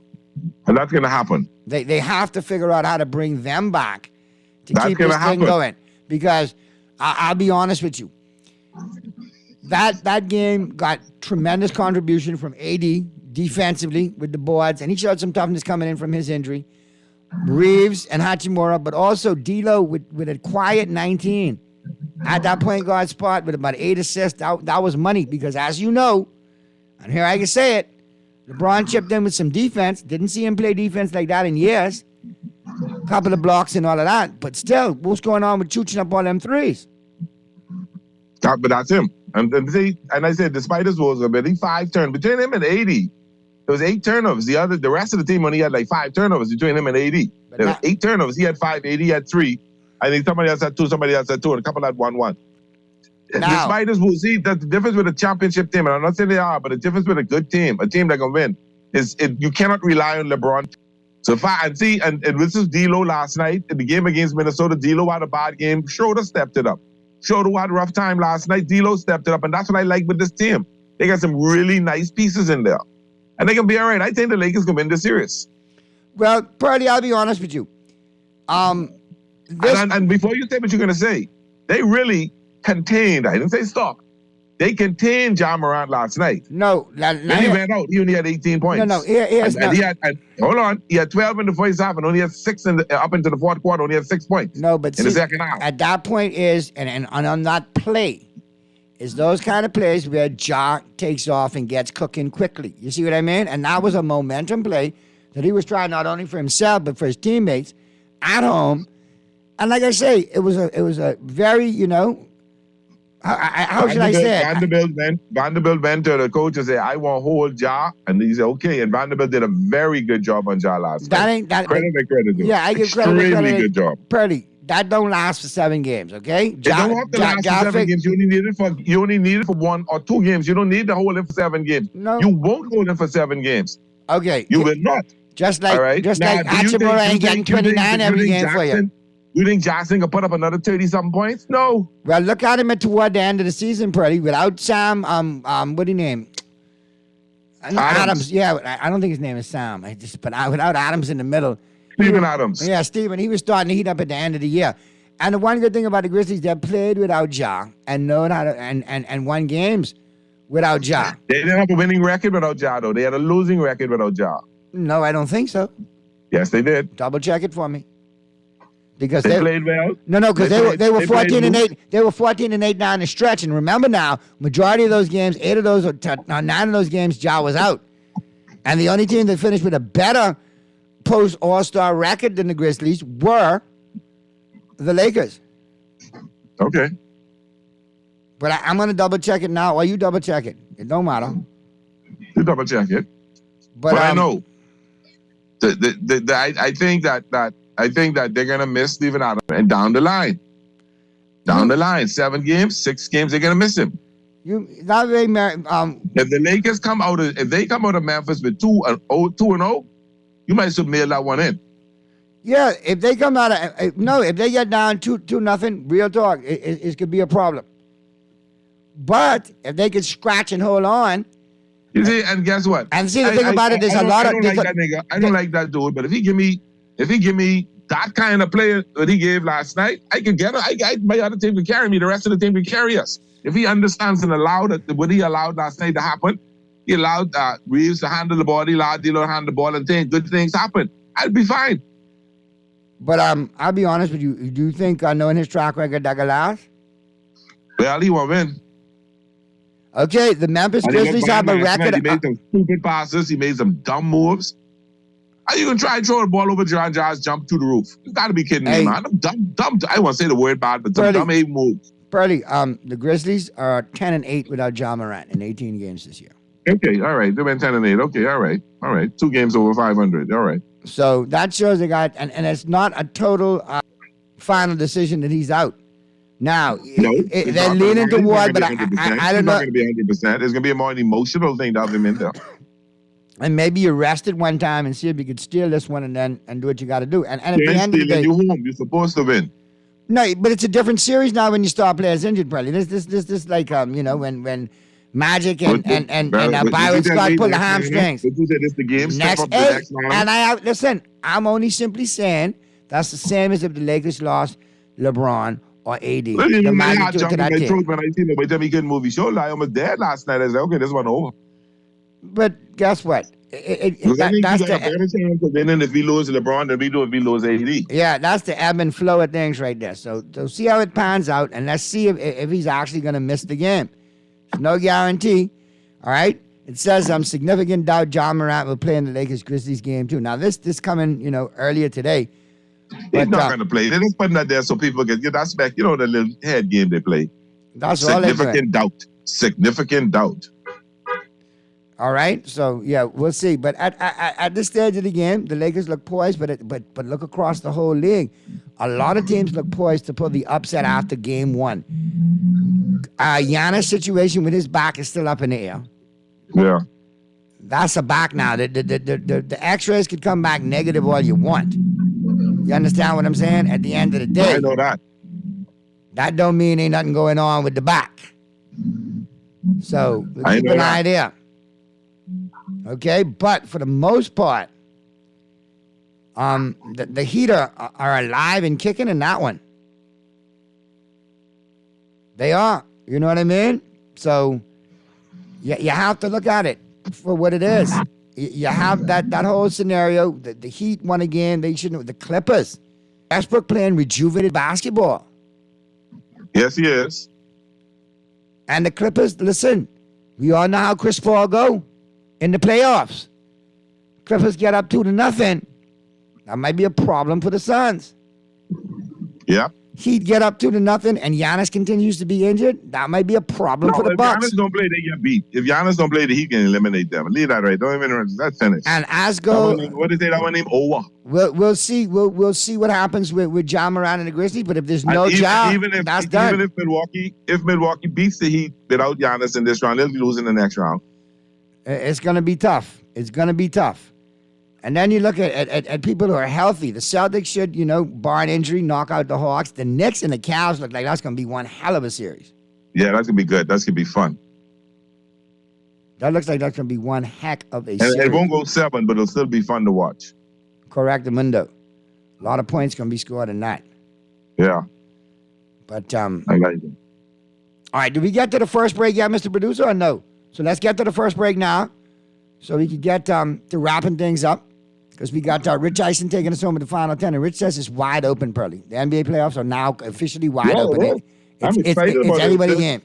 And that's gonna happen. They have to figure out how to bring them back to keep this thing going. Because I'll be honest with you, that game got tremendous contribution from AD defensively with the boards, and he showed some toughness coming in from his injury. Reeves and Hachimura, but also D'Lo with a quiet 19 at that point guard spot with about 8 assists. That was money because, as you know, and here I can say it, LeBron chipped in with some defense. Didn't see him play defense like that in years. Couple of blocks and all of that. But still, what's going on with chooching up all them threes? But that's him. And I said, despite his woes, I think 5 turns between him and 80. There was 8 turnovers. The rest of the team only had like 5 turnovers between him and AD. There was 8 turnovers. He had 5, AD had 3. I think somebody else had 2, and a couple had 1-1. Despite his woes, see, the difference with a championship team, and I'm not saying they are, but the difference with a good team, a team that can win, is you cannot rely on LeBron. So and this is D'Lo last night in the game against Minnesota. D'Lo had a bad game. Schroeder stepped it up. Schroeder had a rough time last night. D'Lo stepped it up, and that's what I like with this team. They got some really nice pieces in there. And they can be all right. I think the Lakers can win this series. Well, Pearly, I'll be honest with you. And before you say what you're going to say, they really contained, I didn't say stop, they contained John Morant last night. No. When he went out, he only had 18 points. No. Hold on. He had 12 in the first half and only had 6 up into the fourth quarter, only had 6 points. No, but in the second half. At that point and on that play, is those kind of plays where Ja takes off and gets cooking quickly. You see what I mean? And that was a momentum play that he was trying not only for himself but for his teammates at home. And like I say, it was a very, how should I say it? Vanderbilt went to the coach and said, I want to hold Ja. And he said, okay. And Vanderbilt did a very good job on Ja last night. Credit where credit due. Yeah, I give credit. Extremely good job. Pearly, that don't last for 7 games, okay? It don't have to last for 7 games. You only need it for 1 or 2 games. You don't need to hold it for 7 games. No. You won't hold it for 7 games. Okay. You will not. Just like Hachimura ain't getting 29 every game for you. You think Jackson can put up another 30-something points? No. Well, look at him toward the end of the season, Pearly. Without Sam, what do you name? Adams. Yeah, I don't think his name is Sam. Without Adams in the middle. Steven Adams. Yeah, Steven. He was starting to heat up at the end of the year. And the one good thing about the Grizzlies, they played without Ja and known how to and won games without Ja. They didn't have a winning record without Ja, though. They had a losing record without Ja. No, I don't think so. Yes, they did. Double check it for me. Because they played well. No, because they were 14-8. They were 14-8 down the stretch. And remember now, majority of those games, 9 of those games, Ja was out. And the only team that finished with a better post All-Star record than the Grizzlies were the Lakers. Okay. But I'm going to double check it now, or you double check it. It don't matter. You double check it. But I know. I think that they're gonna miss Steven Adams, and down the line, 7 games, 6 games, they're gonna miss him. If the Lakers come out of Memphis with 2-0, you might still mail that one in. Yeah, if they come out of if they get down 2-0, real talk, it could be a problem. But if they could scratch and hold on. You see, and guess what? And see, the thing about it is a lot of. I don't like that dude, but if he give me that kind of player that he gave last night, I can get it. My other team can carry me. The rest of the team can carry us. If he understands and what he allowed last night to happen, he allowed Reeves to handle the ball, he allowed D'Lo to handle the ball, and good things happen. I'd be fine. But I'll be honest with you. Do you think, knowing his track record, that could last? Well, he won't win. Okay, the Memphis Grizzlies have a record. He made some stupid passes. He made some dumb moves. How you gonna try and throw the ball over John Josh, jump to the roof? You gotta be kidding me, man. Dumb. I won't say the word bad, but some dumb moves. Purdy, the Grizzlies are 10-8 without Ja Morant in 18 games this year. Okay, all right. They went 10-8. Okay, all right. 2 games over 500. All right. So that shows they got, and it's not a total final decision that he's out. Now, they're leaning toward, but I don't know. It's not going to be 100%. It's going to be a more emotional thing to have him in there. And maybe you rest it one time and see if you could steal this one and do what you got to do. And at the end of the day, you're supposed to win. No, but it's a different series now when you start players injured, probably. This like when Magic and Byron Scott pull the hamstrings. But you said it's the game. Listen, I'm only simply saying that's the same as if the Lakers lost LeBron or AD. The magnitude to that team. When I seen him, he couldn't move his shoulder. I almost dead last night. I said, okay, this one over. But guess what? That's the better chance of winning if we lose LeBron than we do if we lose AD. Yeah, that's the ebb and flow of things right there. So see how it pans out, and let's see if he's actually going to miss the game. There's no guarantee. All right. It says significant doubt Ja Morant will play in the Lakers-Grizzlies game too. Now this coming earlier today. He's not going to play. They're just putting that there so people can get that spec. The little head game they play. That's all they're doing. Significant doubt. All right, so yeah, we'll see. But at this stage of the game, the Lakers look poised. But look across the whole league, a lot of teams look poised to pull the upset after game 1. Giannis' situation with his back is still up in the air. Yeah, that's a back now. The X-rays could come back negative all you want. You understand what I'm saying? At the end of the day, I know that. That don't mean ain't nothing going on with the back. So keep an eye there. Okay, but for the most part, the Heat are alive and kicking in that one. They are. You know what I mean? So you have to look at it for what it is. You have that whole scenario. The Heat won again. They shouldn't. The Clippers. Westbrook playing rejuvenated basketball. Yes, he is. And the Clippers, listen, we all know how Chris Paul go in the playoffs. Clippers get up 2-0. That might be a problem for the Suns. Yeah. He'd get up 2-0 and Giannis continues to be injured. That might be a problem for the Bucks. If Giannis don't play, they get beat. If Giannis don't play, he can eliminate them. Leave that right. Don't even. That's finished. And what is that one name? Over. We'll see. We'll see what happens with Ja Morant and the Grizzlies. But if there's no Ja, that's done. Even if Milwaukee beats the Heat without Giannis in this round, they'll be losing the next round. It's going to be tough. It's going to be tough. And then you look at people who are healthy. The Celtics should, bar an injury, knock out the Hawks. The Knicks and the Cavs look like that's going to be one hell of a series. Yeah, that's going to be good. That's going to be fun. That looks like that's going to be one heck of a series. It won't go 7, but it'll still be fun to watch. Correct, Mundo. A lot of points going to be scored in that. Yeah. But, I like it. All right, did we get to the first break yet, Mr. Producer, or no? So let's get to the first break now so we can get to wrapping things up because we got Rich Eisen taking us home with the final 10. And Rich says it's wide open, Pearly. The NBA playoffs are now officially wide open. Yeah. I'm excited it's about anybody's it. game.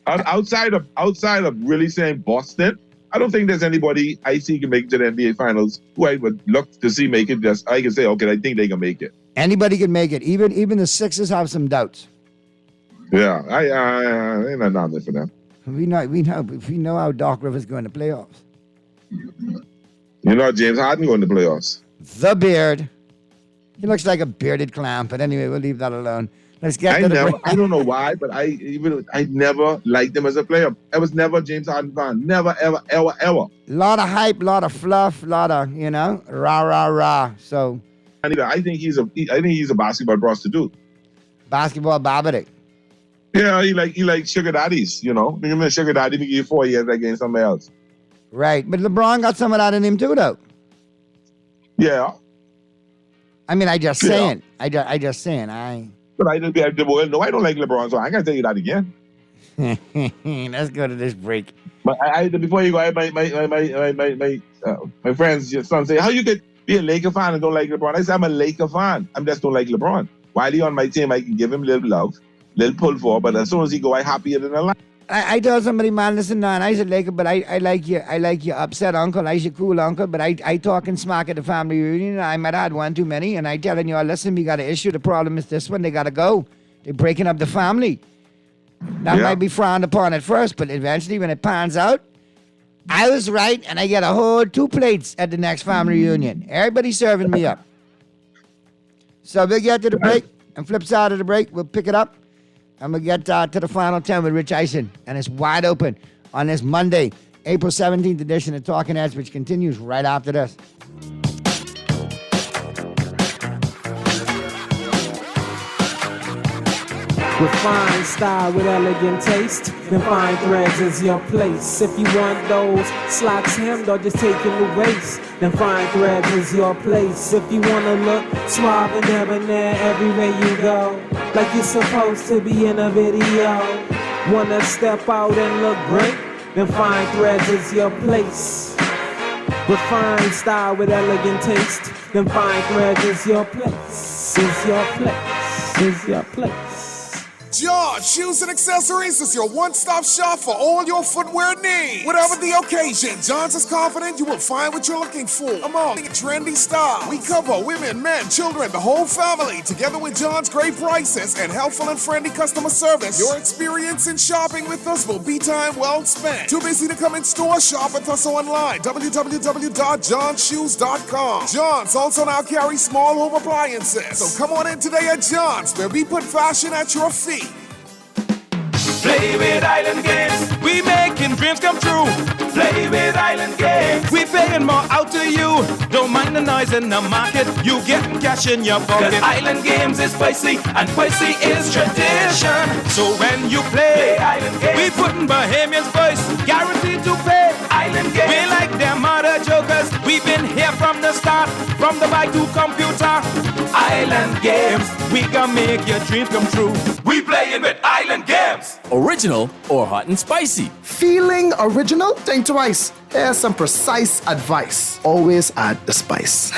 Outside of really saying Boston, I don't think there's anybody I see can make it to the NBA Finals who I would look to see make it. Just I can say, okay, I think they can make it. Anybody can make it. Even the Sixers have some doubts. Yeah, I ain't nothing for them. We know how Doc Rivers going to playoffs. You know James Harden going to playoffs. The beard. He looks like a bearded clown, but anyway, we'll leave that alone. Let's get to the break. I don't know why, but I never liked him as a player. I was never a James Harden fan. Never, ever, ever, ever. Lot of hype, lot of fluff, lot of, rah. So I think he's a basketball prostitute. Basketball Babadik. Yeah, he like sugar daddies, Give him a sugar daddy, we give you 4 years against somebody else. Right. But LeBron got some of that in him too, though. Yeah. I mean, I just saying. I just saying. But I don't like LeBron, so I can't tell you that again. Let's go to this break. But before you go, my friends, son say, how you could be a Laker fan and don't like LeBron? I said, I'm a Laker fan. I just don't like LeBron. While he on my team, I can give him a little love, little pull for, but as soon as he go, I happier than a lot. I told somebody, man, listen, man, I said Laker, but I like you upset uncle. I your cool uncle, but I talking smack at the family reunion. I might have had one too many, and I telling you, listen, we got an issue. The problem is this one, they got to go. They're breaking up the family. That might be frowned upon at first, but eventually when it pans out, I was right, and I get a whole 2 plates at the next family reunion. Everybody's serving me up. So we'll get to the break, and flip side of the break, we'll pick it up. And we'll get to the final 10 with Rich Eisen. And it's wide open on this Monday, April 17th edition of Talking Heads, which continues right after this. Refined style with elegant taste, then fine threads is your place. If you want those slacks hemmed or just taking the waist, then fine threads is your place. If you wanna look suave and debonair everywhere you go, like you're supposed to be in a video, wanna step out and look great, then fine threads is your place. Refined style with elegant taste, then fine threads is your place. Is your place. Is your place. John Shoes and Accessories is your one-stop shop for all your footwear needs. Whatever the occasion, John's is confident you will find what you're looking for. Among trendy styles, we cover women, men, children, the whole family. Together with John's great prices and helpful and friendly customer service, your experience in shopping with us will be time well spent. Too busy to come in store? Shop with us online. www.johnshoes.com. John's also now carries small home appliances. So come on in today at John's, where we put fashion at your feet. Play with Island Games, we making dreams come true. Play with Island Games, we paying more out to you. Don't mind the noise in the market, you getting cash in your pocket. 'Cause Island Games is spicy, and spicy is tradition. So when you play Island Games, we putting Bahamians first, guaranteed to pay. Island Games, we like them other jokers. We've been here from the start, from the bike to computer. Island Games, we gonna make your dreams come true. We playing with Island Games. Original or hot and spicy? Feeling original? Think twice. Here's some precise advice. Always add the spice.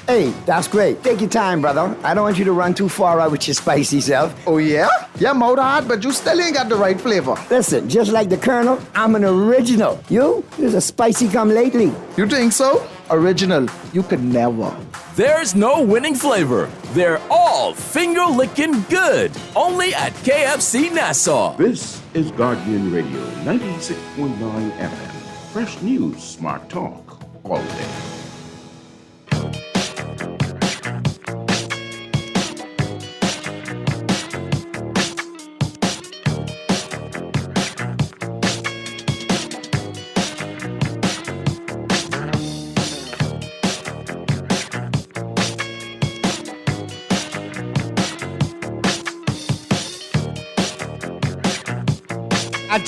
Hey, that's great. Take your time, brother. I don't want you to run too far out with your spicy self. Oh, yeah? Yeah, mouth hard, but you still ain't got the right flavor. Listen, just like the Colonel, I'm an original. You're a spicy come lately. You think so? Original. You could never. There's no winning flavor. They're all finger-licking good. Only at KFC Nassau. This is Guardian Radio, 96.9 FM. Fresh news, smart talk, all day.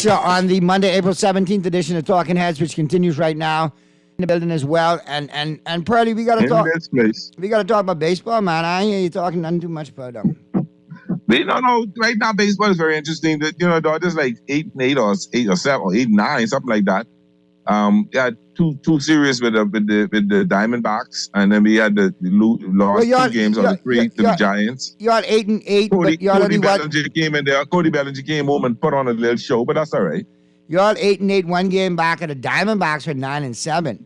On the Monday, April 17th edition of Talking Heads, which continues right now in the building as well. And Pearly, we gotta talk. We gotta talk about baseball, man. I ain't hear you talking nothing too much about them. No. Right now, baseball is very interesting. Dodgers like 8-8 or 8-7 or 8-9, something like that. Yeah, two series with the Diamondbacks, and then we had the lost 2 games on the 3 to the Giants. You're at 8-8, Cody but you're already Bellinger came in there. Cody Bellinger came home and put on a little show, but that's all right. You're at 8-8, 1 game back at the Diamondbacks are 9-7.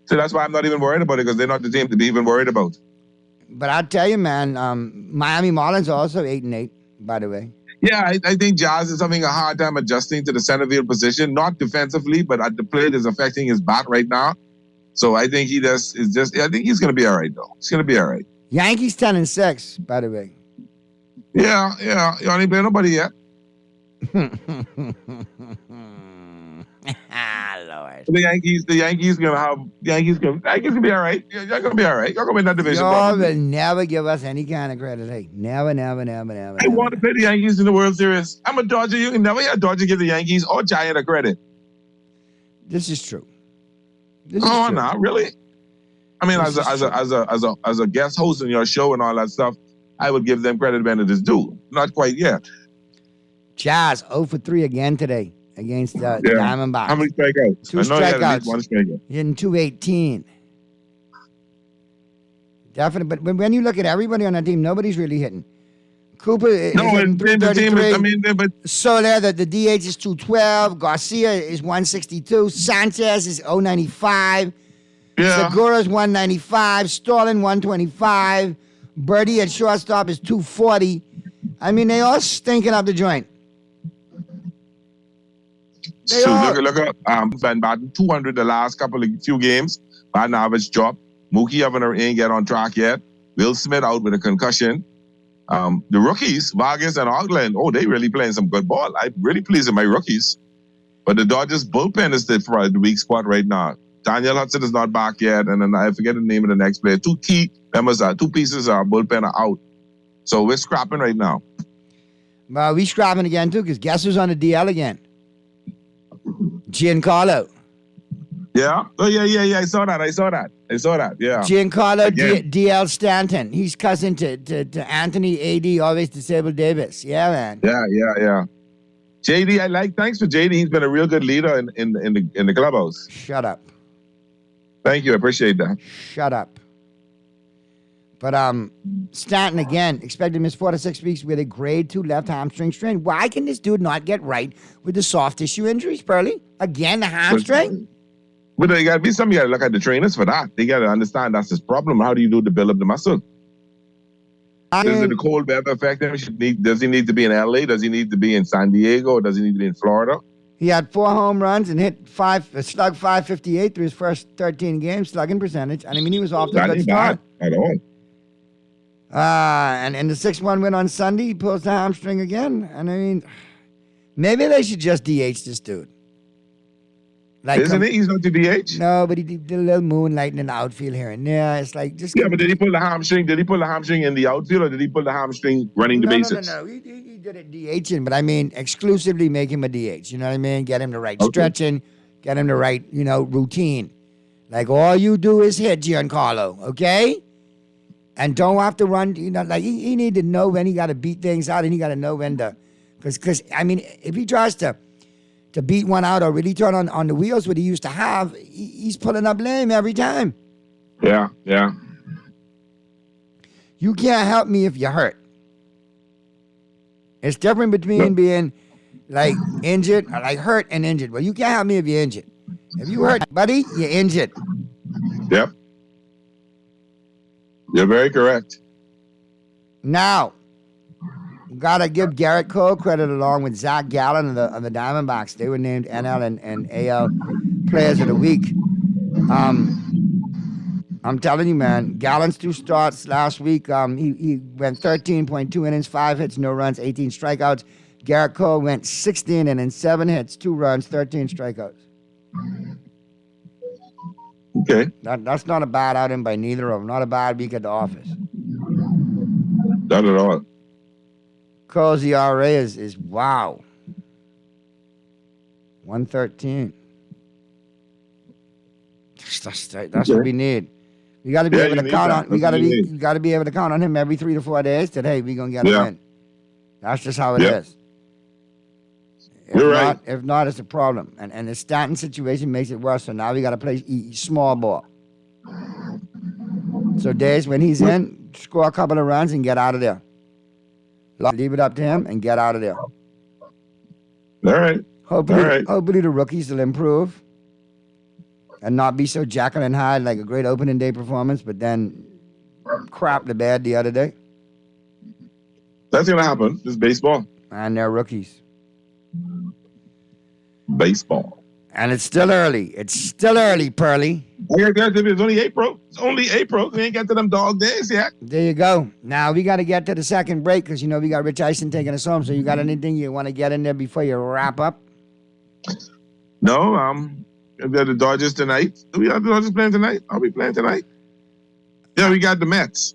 So that's why I'm not even worried about it, because they're not the team to be even worried about. But I'll tell you, man, Miami Marlins are also 8-8, by the way. Yeah, I think Jazz is having a hard time adjusting to the center field position, not defensively, but at the plate is affecting his bat right now. So I think I think he's going to be all right, though. He's going to be all right. Yankees 10-6, by the way. Yeah. You only play nobody yet. Lord. The Yankees gonna be all right. You're gonna be all right. You're gonna win that division. Y'all will never give us any kind of credit. Hey, never. I want to play the Yankees in the World Series. I'm a Dodger. You can never hear a Dodger give the Yankees or Giant a credit. This is true. No, really? I mean, as a guest host on your show and all that stuff, I would give them credit when it is due. Not quite yet. Jazz 0-3 again today against the Diamondbacks. How many strikeouts? 2 I know strikeouts. He had at least 1 strikeout. In 218. Definitely, but when you look at everybody on that team, nobody's really hitting. Cooper is hitting 333. Soler, the DH is 212. Garcia is 162. Sanchez is 095. Segura's 195. Starlin 125. Birdie at shortstop is 240. I mean, they all stinking up the joint. Look up. Been batting 200 the last few games. Batting average drop. Mookie Evans ain't get on track yet. Will Smith out with a concussion. The rookies, Vargas and Ogland, they really playing some good ball. I'm really pleased with my rookies. But the Dodgers bullpen is the weak spot right now. Daniel Hudson is not back yet, and then I forget the name of the next player. 2 key members, 2 pieces of our bullpen are out. So we're scrapping right now. Well, we scrapping again too, because guess who's on the DL again? Giancarlo. Yeah? Oh, yeah. I saw that. Yeah. Giancarlo DL Stanton. He's cousin to Anthony A.D., always disabled Davis. Yeah, man. Yeah. JD, thanks for JD. He's been a real good leader in the clubhouse. Shut up. Thank you. I appreciate that. Shut up. But Stanton, again, expected to miss 4 to 6 weeks with a grade 2 left hamstring strain. Why can this dude not get right with the soft tissue injuries, Pearly? Again, the hamstring? But there got to be something. You got to look at the trainers for that. They got to understand that's his problem. How do you do to build up the muscle? Does the cold weather affect him? Does he need to be in LA? Does he need to be in San Diego? Or does he need to be in Florida? He had 4 home runs and hit slug 558 through his first 13 games, slugging percentage. And I mean, he was off to a good start. At all. And in the 6-1 win on Sunday, he pulls the hamstring again. And I mean, maybe they should just DH this dude. Isn't it? He's not the DH? No, but he did a little moonlighting in the outfield here and there. It's like just. Yeah, but did he pull the hamstring? Did he pull the hamstring in the outfield, or did he pull the hamstring running the bases? No. He did it DHing, but I mean, exclusively make him a DH. You know what I mean? Get him the right stretching, get him the right, routine. Like all you do is hit, Giancarlo, okay? And don't have to run. He need to know when he got to beat things out, and he got to know when to, because I mean, if he tries to beat one out or really turn on the wheels what he used to have, he's pulling up lame every time. Yeah. You can't help me if you're hurt. It's different between being injured or hurt and injured. Well, you can't help me if you're injured. If you hurt, buddy, you're injured. Yep. You're very correct. Now, gotta give Garrett Cole credit along with Zach Gallen of the Diamondbacks. They were named NL and AL Players of the Week. I'm telling you, man, Gallen's 2 starts last week. He went 13.2 innings, 5 hits, no runs, 18 strikeouts. Garrett Cole went 16 innings, 7 hits, 2 runs, 13 strikeouts. Okay. That's not a bad outing by neither of them. Not a bad week at the office. Not at all. Cole's ERA is wow. 113. That's what we need. We got to be able to count on. You got to be able to count on him every 3 to 4 days. That hey, we gonna get a win. That's just how it is. You're right. If not, it's a problem. And the Stanton situation makes it worse. So now we got to play small ball. So Days, when he's in, score a couple of runs and get out of there. Leave it up to him and get out of there. All right. Hopefully the rookies will improve and not be so Jekyll and Hyde like a great opening day performance, but then crap the bed the other day. That's going to happen. It's baseball. And they're rookies. Baseball. And it's still early. It's still early, Pearly. It's only April. We ain't got to them dog days yet. There you go. Now we got to get to the second break because, we got Rich Eisen taking us home. So you got anything you want to get in there before you wrap up? No, we got the Dodgers tonight. We got the Dodgers playing tonight. I'll be playing tonight. Yeah, we got the Mets.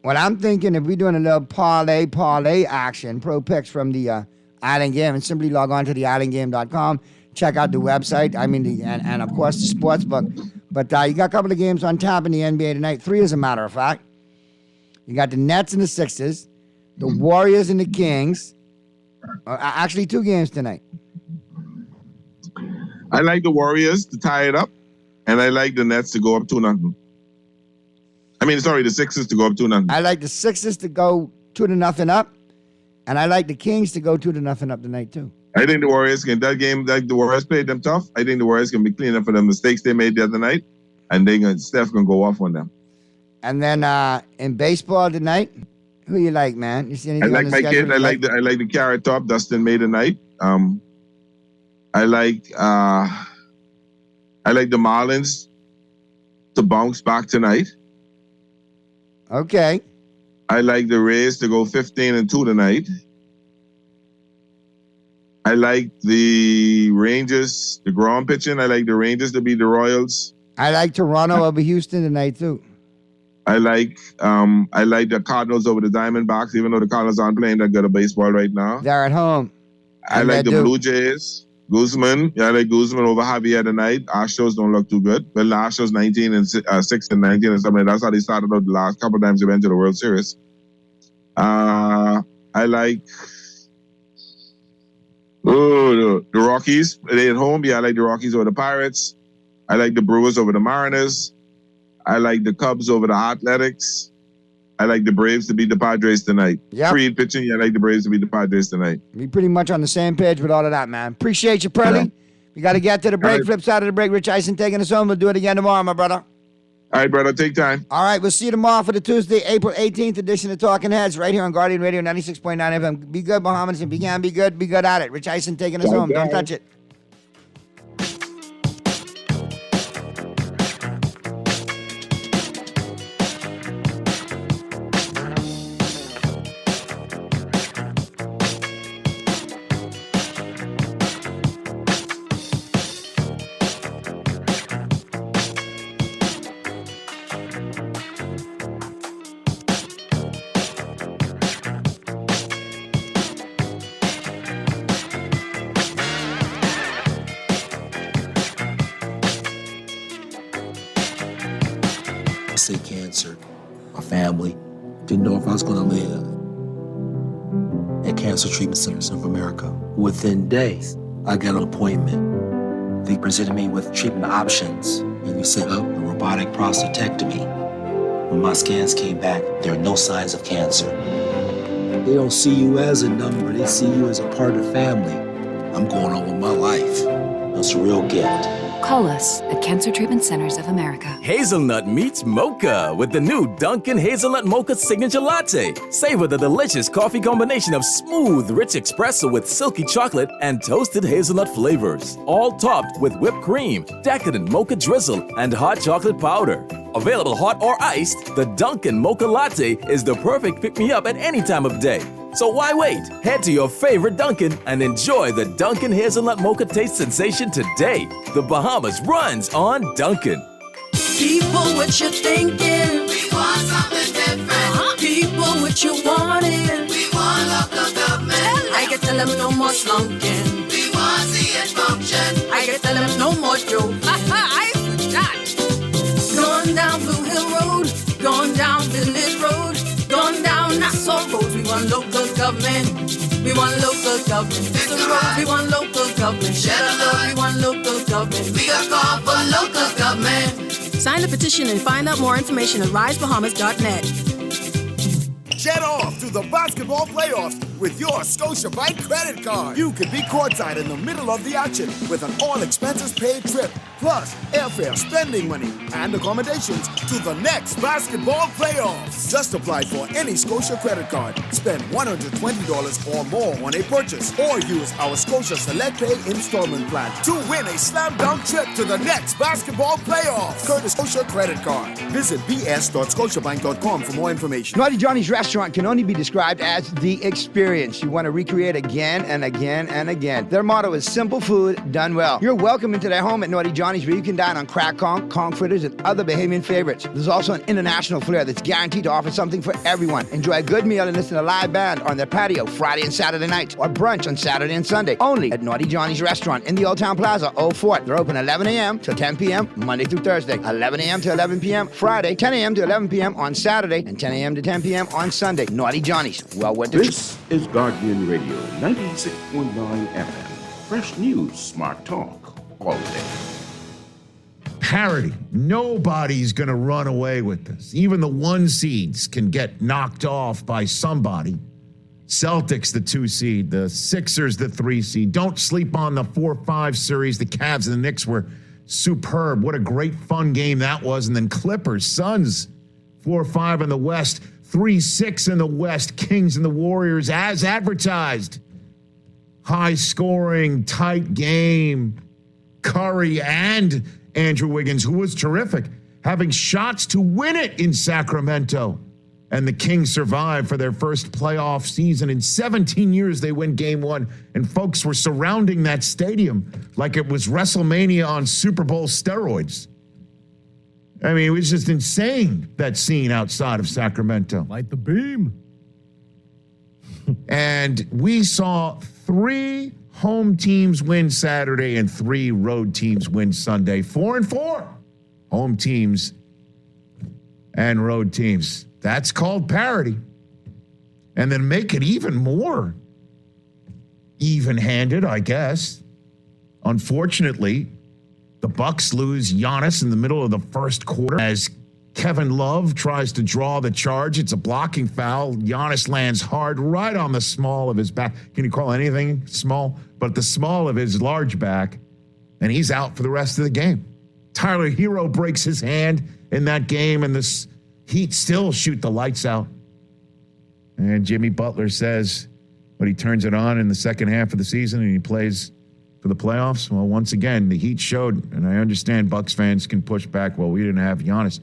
Well, I'm thinking if we're doing a little parlay action, pro picks from the Island Game, and simply log on to the islandgame.com. Check out the website. And of course, the sports book. But you got a couple of games on tap in the NBA tonight. 3 as a matter of fact. You got the Nets and the Sixers, the Warriors and the Kings. Actually, 2 games tonight. I like the Warriors to tie it up, and I like the Nets to go up 2-0. The Sixers to go up 2-0. I like the Sixers to go 2-0 up, and I like the Kings to go 2-0 up tonight too. I think the Warriors can, that game, like the Warriors played them tough. I think the Warriors can be clean up for the mistakes they made the other night, and Steph can go off on them. And then in baseball tonight, who you like, man? You see anything? I like my kid. I like the Carrot Top. Dustin made tonight. I like the Marlins to bounce back tonight. Okay. I like the Rays to go 15-2 tonight. I like the Rangers, the ground pitching. I like the Rangers to beat the Royals. I like Toronto over Houston tonight too. I like the Cardinals over the Diamondbacks, even though the Cardinals aren't playing that good of baseball right now. They're at home. I like the Blue Jays. Guzman. Yeah, I like Guzman over Javier tonight. Astros don't look too good. Well, the Astros 6-19 and something. That's how they started out the last couple of times they went to the World Series. I like the Rockies. They at home. Yeah, I like the Rockies over the Pirates. I like the Brewers over the Mariners. I like the Cubs over the Athletics. I like the Braves to beat the Padres tonight. Yep. Free pitching. Yeah, I like the Braves to beat the Padres tonight. We pretty much on the same page with all of that, man. Appreciate you, Pearly. Yeah. We got to get to the break. Right. Flip side of the break. Rich Eisen taking us home. We'll do it again tomorrow, my brother. All right, brother. Take time. All right. We'll see you tomorrow for the Tuesday, April 18th edition of Talking Heads right here on Guardian Radio 96.9 FM. Be good, Mohammedans. If you can be good at it. Rich Eisen taking us home. Don't touch it. Say cancer. My family didn't know if I was going to live. At Cancer Treatment Centers of America, within days, I got an appointment. They presented me with treatment options, and we set up a robotic prostatectomy. When my scans came back, there are no signs of cancer. They don't see you as a number, they see you as a part of the family. I'm going on with my life. That's a real gift. Call us at Cancer Treatment Centers of America. Hazelnut meets mocha with the new Dunkin' Hazelnut Mocha Signature Latte. Savor the delicious coffee combination of smooth, rich espresso with silky chocolate and toasted hazelnut flavors. All topped with whipped cream, decadent mocha drizzle, and hot chocolate powder. Available hot or iced, the Dunkin' Mocha Latte is the perfect pick-me-up at any time of day. So why wait? Head to your favorite Dunkin' and enjoy the Dunkin' Hazelnut Mocha taste sensation today. The Bahamas runs on Dunkin'. People, what you thinking? We want something different. People, what you wanting? We want local government. I can tell them no more slunking. We want to see it function. I can tell them no more joking. I forgot. Going down Blue Hill Road, going down Village Road, going down It's all roads, we want local government. We want local government. It's the roads, we want local government. Share the love, we want local government. We got call for local government. Sign the petition and find out more information at risebahamas.net. Jet off to the basketball playoffs with your Scotiabank credit card. You could be courtside in the middle of the action with an all-expenses-paid trip, plus airfare, spending money, and accommodations to the next basketball playoffs. Just apply for any Scotia credit card, spend $120 or more on a purchase, or use our Scotia Select Pay installment plan to win a slam-dunk trip to the next basketball playoffs. Curtis Scotia credit card. Visit bs.scotiabank.com for more information. Naughty Johnny's restaurant can only be described as the experience you want to recreate again and again and again. Their motto is simple food done well. You're welcome into their home at Naughty Johnny's, where you can dine on crack conch fritters, and other Bahamian favorites. There's also an international flair that's guaranteed to offer something for everyone. Enjoy a good meal and listen to a live band on their patio Friday and Saturday nights, or brunch on Saturday and Sunday, only at Naughty Johnny's restaurant in the Old Town Plaza, Old Fort. They're open 11 a.m. till 10 p.m. Monday through Thursday, 11 a.m. to 11 p.m. Friday, 10 a.m. to 11 p.m. on Saturday, and 10 a.m. to 10 p.m. on Sunday. Naughty Johnny's. Well, what This is Guardian Radio 96.9 FM. Fresh news, smart talk, all day. Parity. Nobody's going to run away with this. Even the 1 seeds can get knocked off by somebody. Celtics, the 2 seed. The Sixers, the 3 seed. Don't sleep on the 4-5 series. The Cavs and the Knicks were superb. What a great, fun game that was. And then Clippers, Suns, 4-5 in the West. 3-6 in the West. Kings and the Warriors, as advertised. High scoring, tight game. Curry and Andrew Wiggins, who was terrific, having shots to win it in Sacramento. And the Kings survived for their first playoff season. In 17 years, they win game 1. And folks were surrounding that stadium like it was WrestleMania on Super Bowl steroids. I mean, it was just insane, that scene outside of Sacramento. Light the beam. And we saw 3 home teams win Saturday and 3 road teams win Sunday. 4-4 home teams and road teams. That's called parity. And then make it even more even-handed, I guess. Unfortunately, the Bucks lose Giannis in the middle of the first quarter as Kevin Love tries to draw the charge. It's a blocking foul. Giannis lands hard right on the small of his back. Can you call anything small? But the small of his large back, and he's out for the rest of the game. Tyler Hero breaks his hand in that game, and the Heat still shoot the lights out. And Jimmy Butler says, but he turns it on in the second half of the season, and he plays for the playoffs. Well, once again, the Heat showed, and I understand Bucks fans can push back, well, we didn't have Giannis.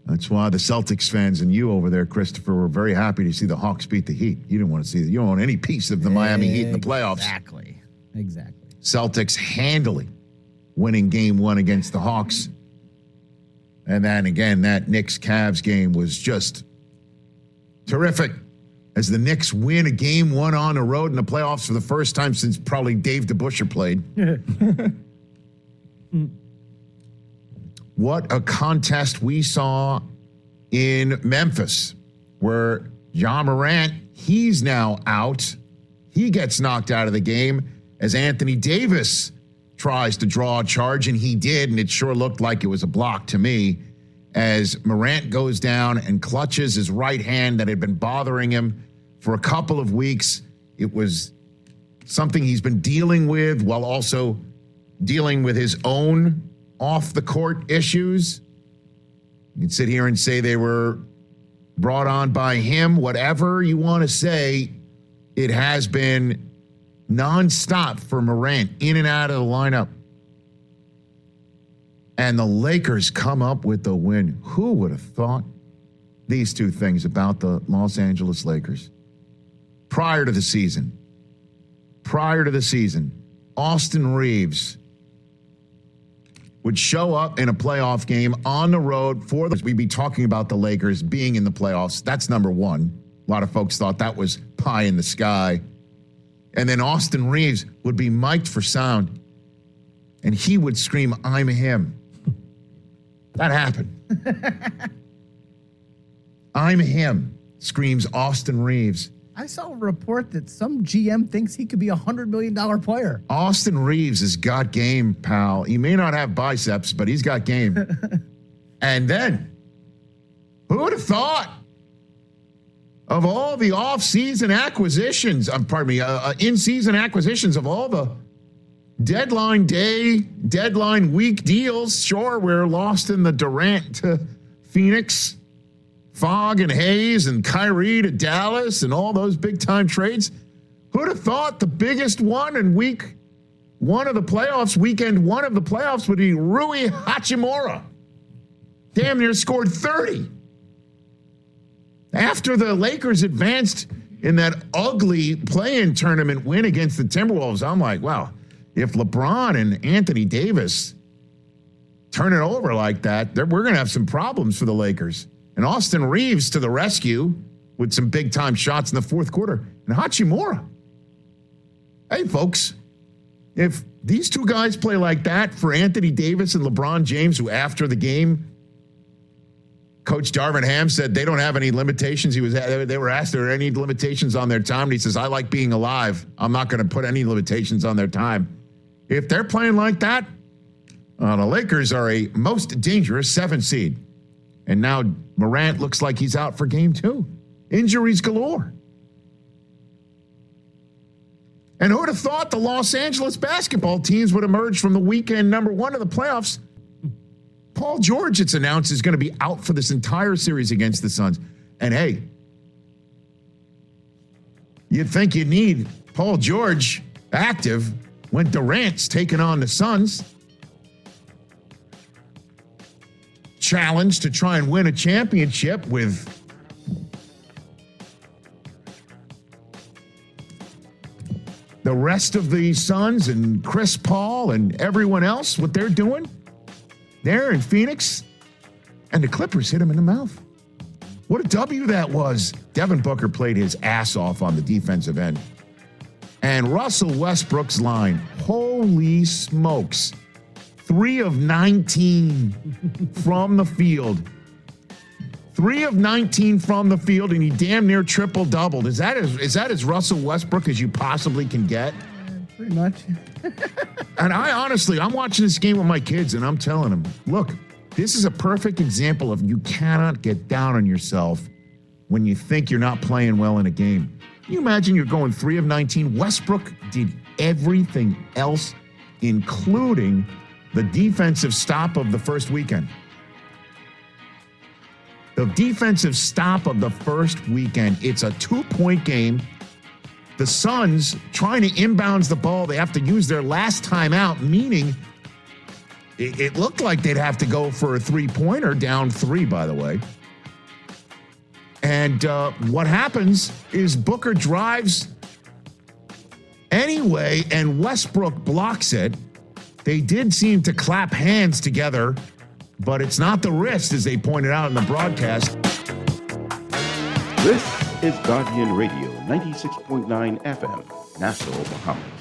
That's why the Celtics fans and you over there, Christopher, were very happy to see the Hawks beat the Heat. You didn't want to see that. You don't want any piece of the Miami Heat in the playoffs. Exactly. Celtics handily winning game 1 against the Hawks. And then again, that Knicks-Cavs game was just terrific. As the Knicks win a game 1 on the road in the playoffs for the first time since probably Dave DeBusschere played. What a contest we saw in Memphis, where Ja Morant, he's now out. He gets knocked out of the game as Anthony Davis tries to draw a charge, and he did, and it sure looked like it was a block to me, as Morant goes down and clutches his right hand that had been bothering him for a couple of weeks. It was something he's been dealing with while also dealing with his own off-the-court issues. You can sit here and say they were brought on by him, whatever you want to say. It has been nonstop for Morant, in and out of the lineup. And the Lakers come up with the win. Who would have thought these two things about the Los Angeles Lakers? Prior to the season, Austin Reeves would show up in a playoff game on the road for the... We'd be talking about the Lakers being in the playoffs. That's number one. A lot of folks thought that was pie in the sky. And then Austin Reeves would be mic'd for sound, and he would scream, "I'm him." That happened. I'm him. screams Austin Reeves. I saw a report that some GM thinks he could be a $100 million player. Austin Reeves has got game, pal. He may not have biceps, but he's got game. And then, who would have thought of all the off-season acquisitions, in-season acquisitions of all the deadline day, deadline week deals? Sure, we're lost in the Durant to Phoenix, Fogg and Hayes and Kyrie to Dallas and all those big-time trades. Who'd have thought the biggest one in week one of the playoffs, weekend one of the playoffs, would be Rui Hachimura. Damn near scored 30. After the Lakers advanced in that ugly play-in tournament win against the Timberwolves, I'm like, wow, if LeBron and Anthony Davis turn it over like that, we're going to have some problems for the Lakers. And Austin Reeves to the rescue with some big-time shots in the fourth quarter. And Hachimura. Hey, folks, if these two guys play like that for Anthony Davis and LeBron James, who after the game, Coach Darvin Ham said they don't have any limitations. They were asked, are there any limitations on their time? And he says, I like being alive. I'm not going to put any limitations on their time. If they're playing like that, the Lakers are a most dangerous 7 seed. And now Morant looks like he's out for game 2. Injuries galore. And who would have thought the Los Angeles basketball teams would emerge from the weekend number 1 of the playoffs? Paul George, it's announced, is going to be out for this entire series against the Suns. And hey, you'd think you need Paul George active when Durant's taking on the Suns. Challenge to try and win a championship with the rest of the Suns and Chris Paul and everyone else, what they're doing there in Phoenix. And the Clippers hit him in the mouth. What a W that was. Devin Booker played his ass off on the defensive end. And Russell Westbrook's line, holy smokes. 3 of 19 from the field. 3 of 19 from the field, and he damn near triple-doubled. Is that as Russell Westbrook as you possibly can get? Pretty much. And I'm watching this game with my kids, and I'm telling them, look, this is a perfect example of you cannot get down on yourself when you think you're not playing well in a game. Can you imagine you're going 3 of 19? Westbrook did everything else, including the defensive stop of the first weekend. The defensive stop of the first weekend. It's a 2-point game. The Suns trying to inbounds the ball. They have to use their last timeout, meaning it looked like they'd have to go for a 3-pointer, down 3, by the way. And what happens is Booker drives anyway, and Westbrook blocks it. They did seem to clap hands together, but it's not the wrist, as they pointed out in the broadcast. This is Guardian Radio, 96.9 FM, Nassau, Bahamas.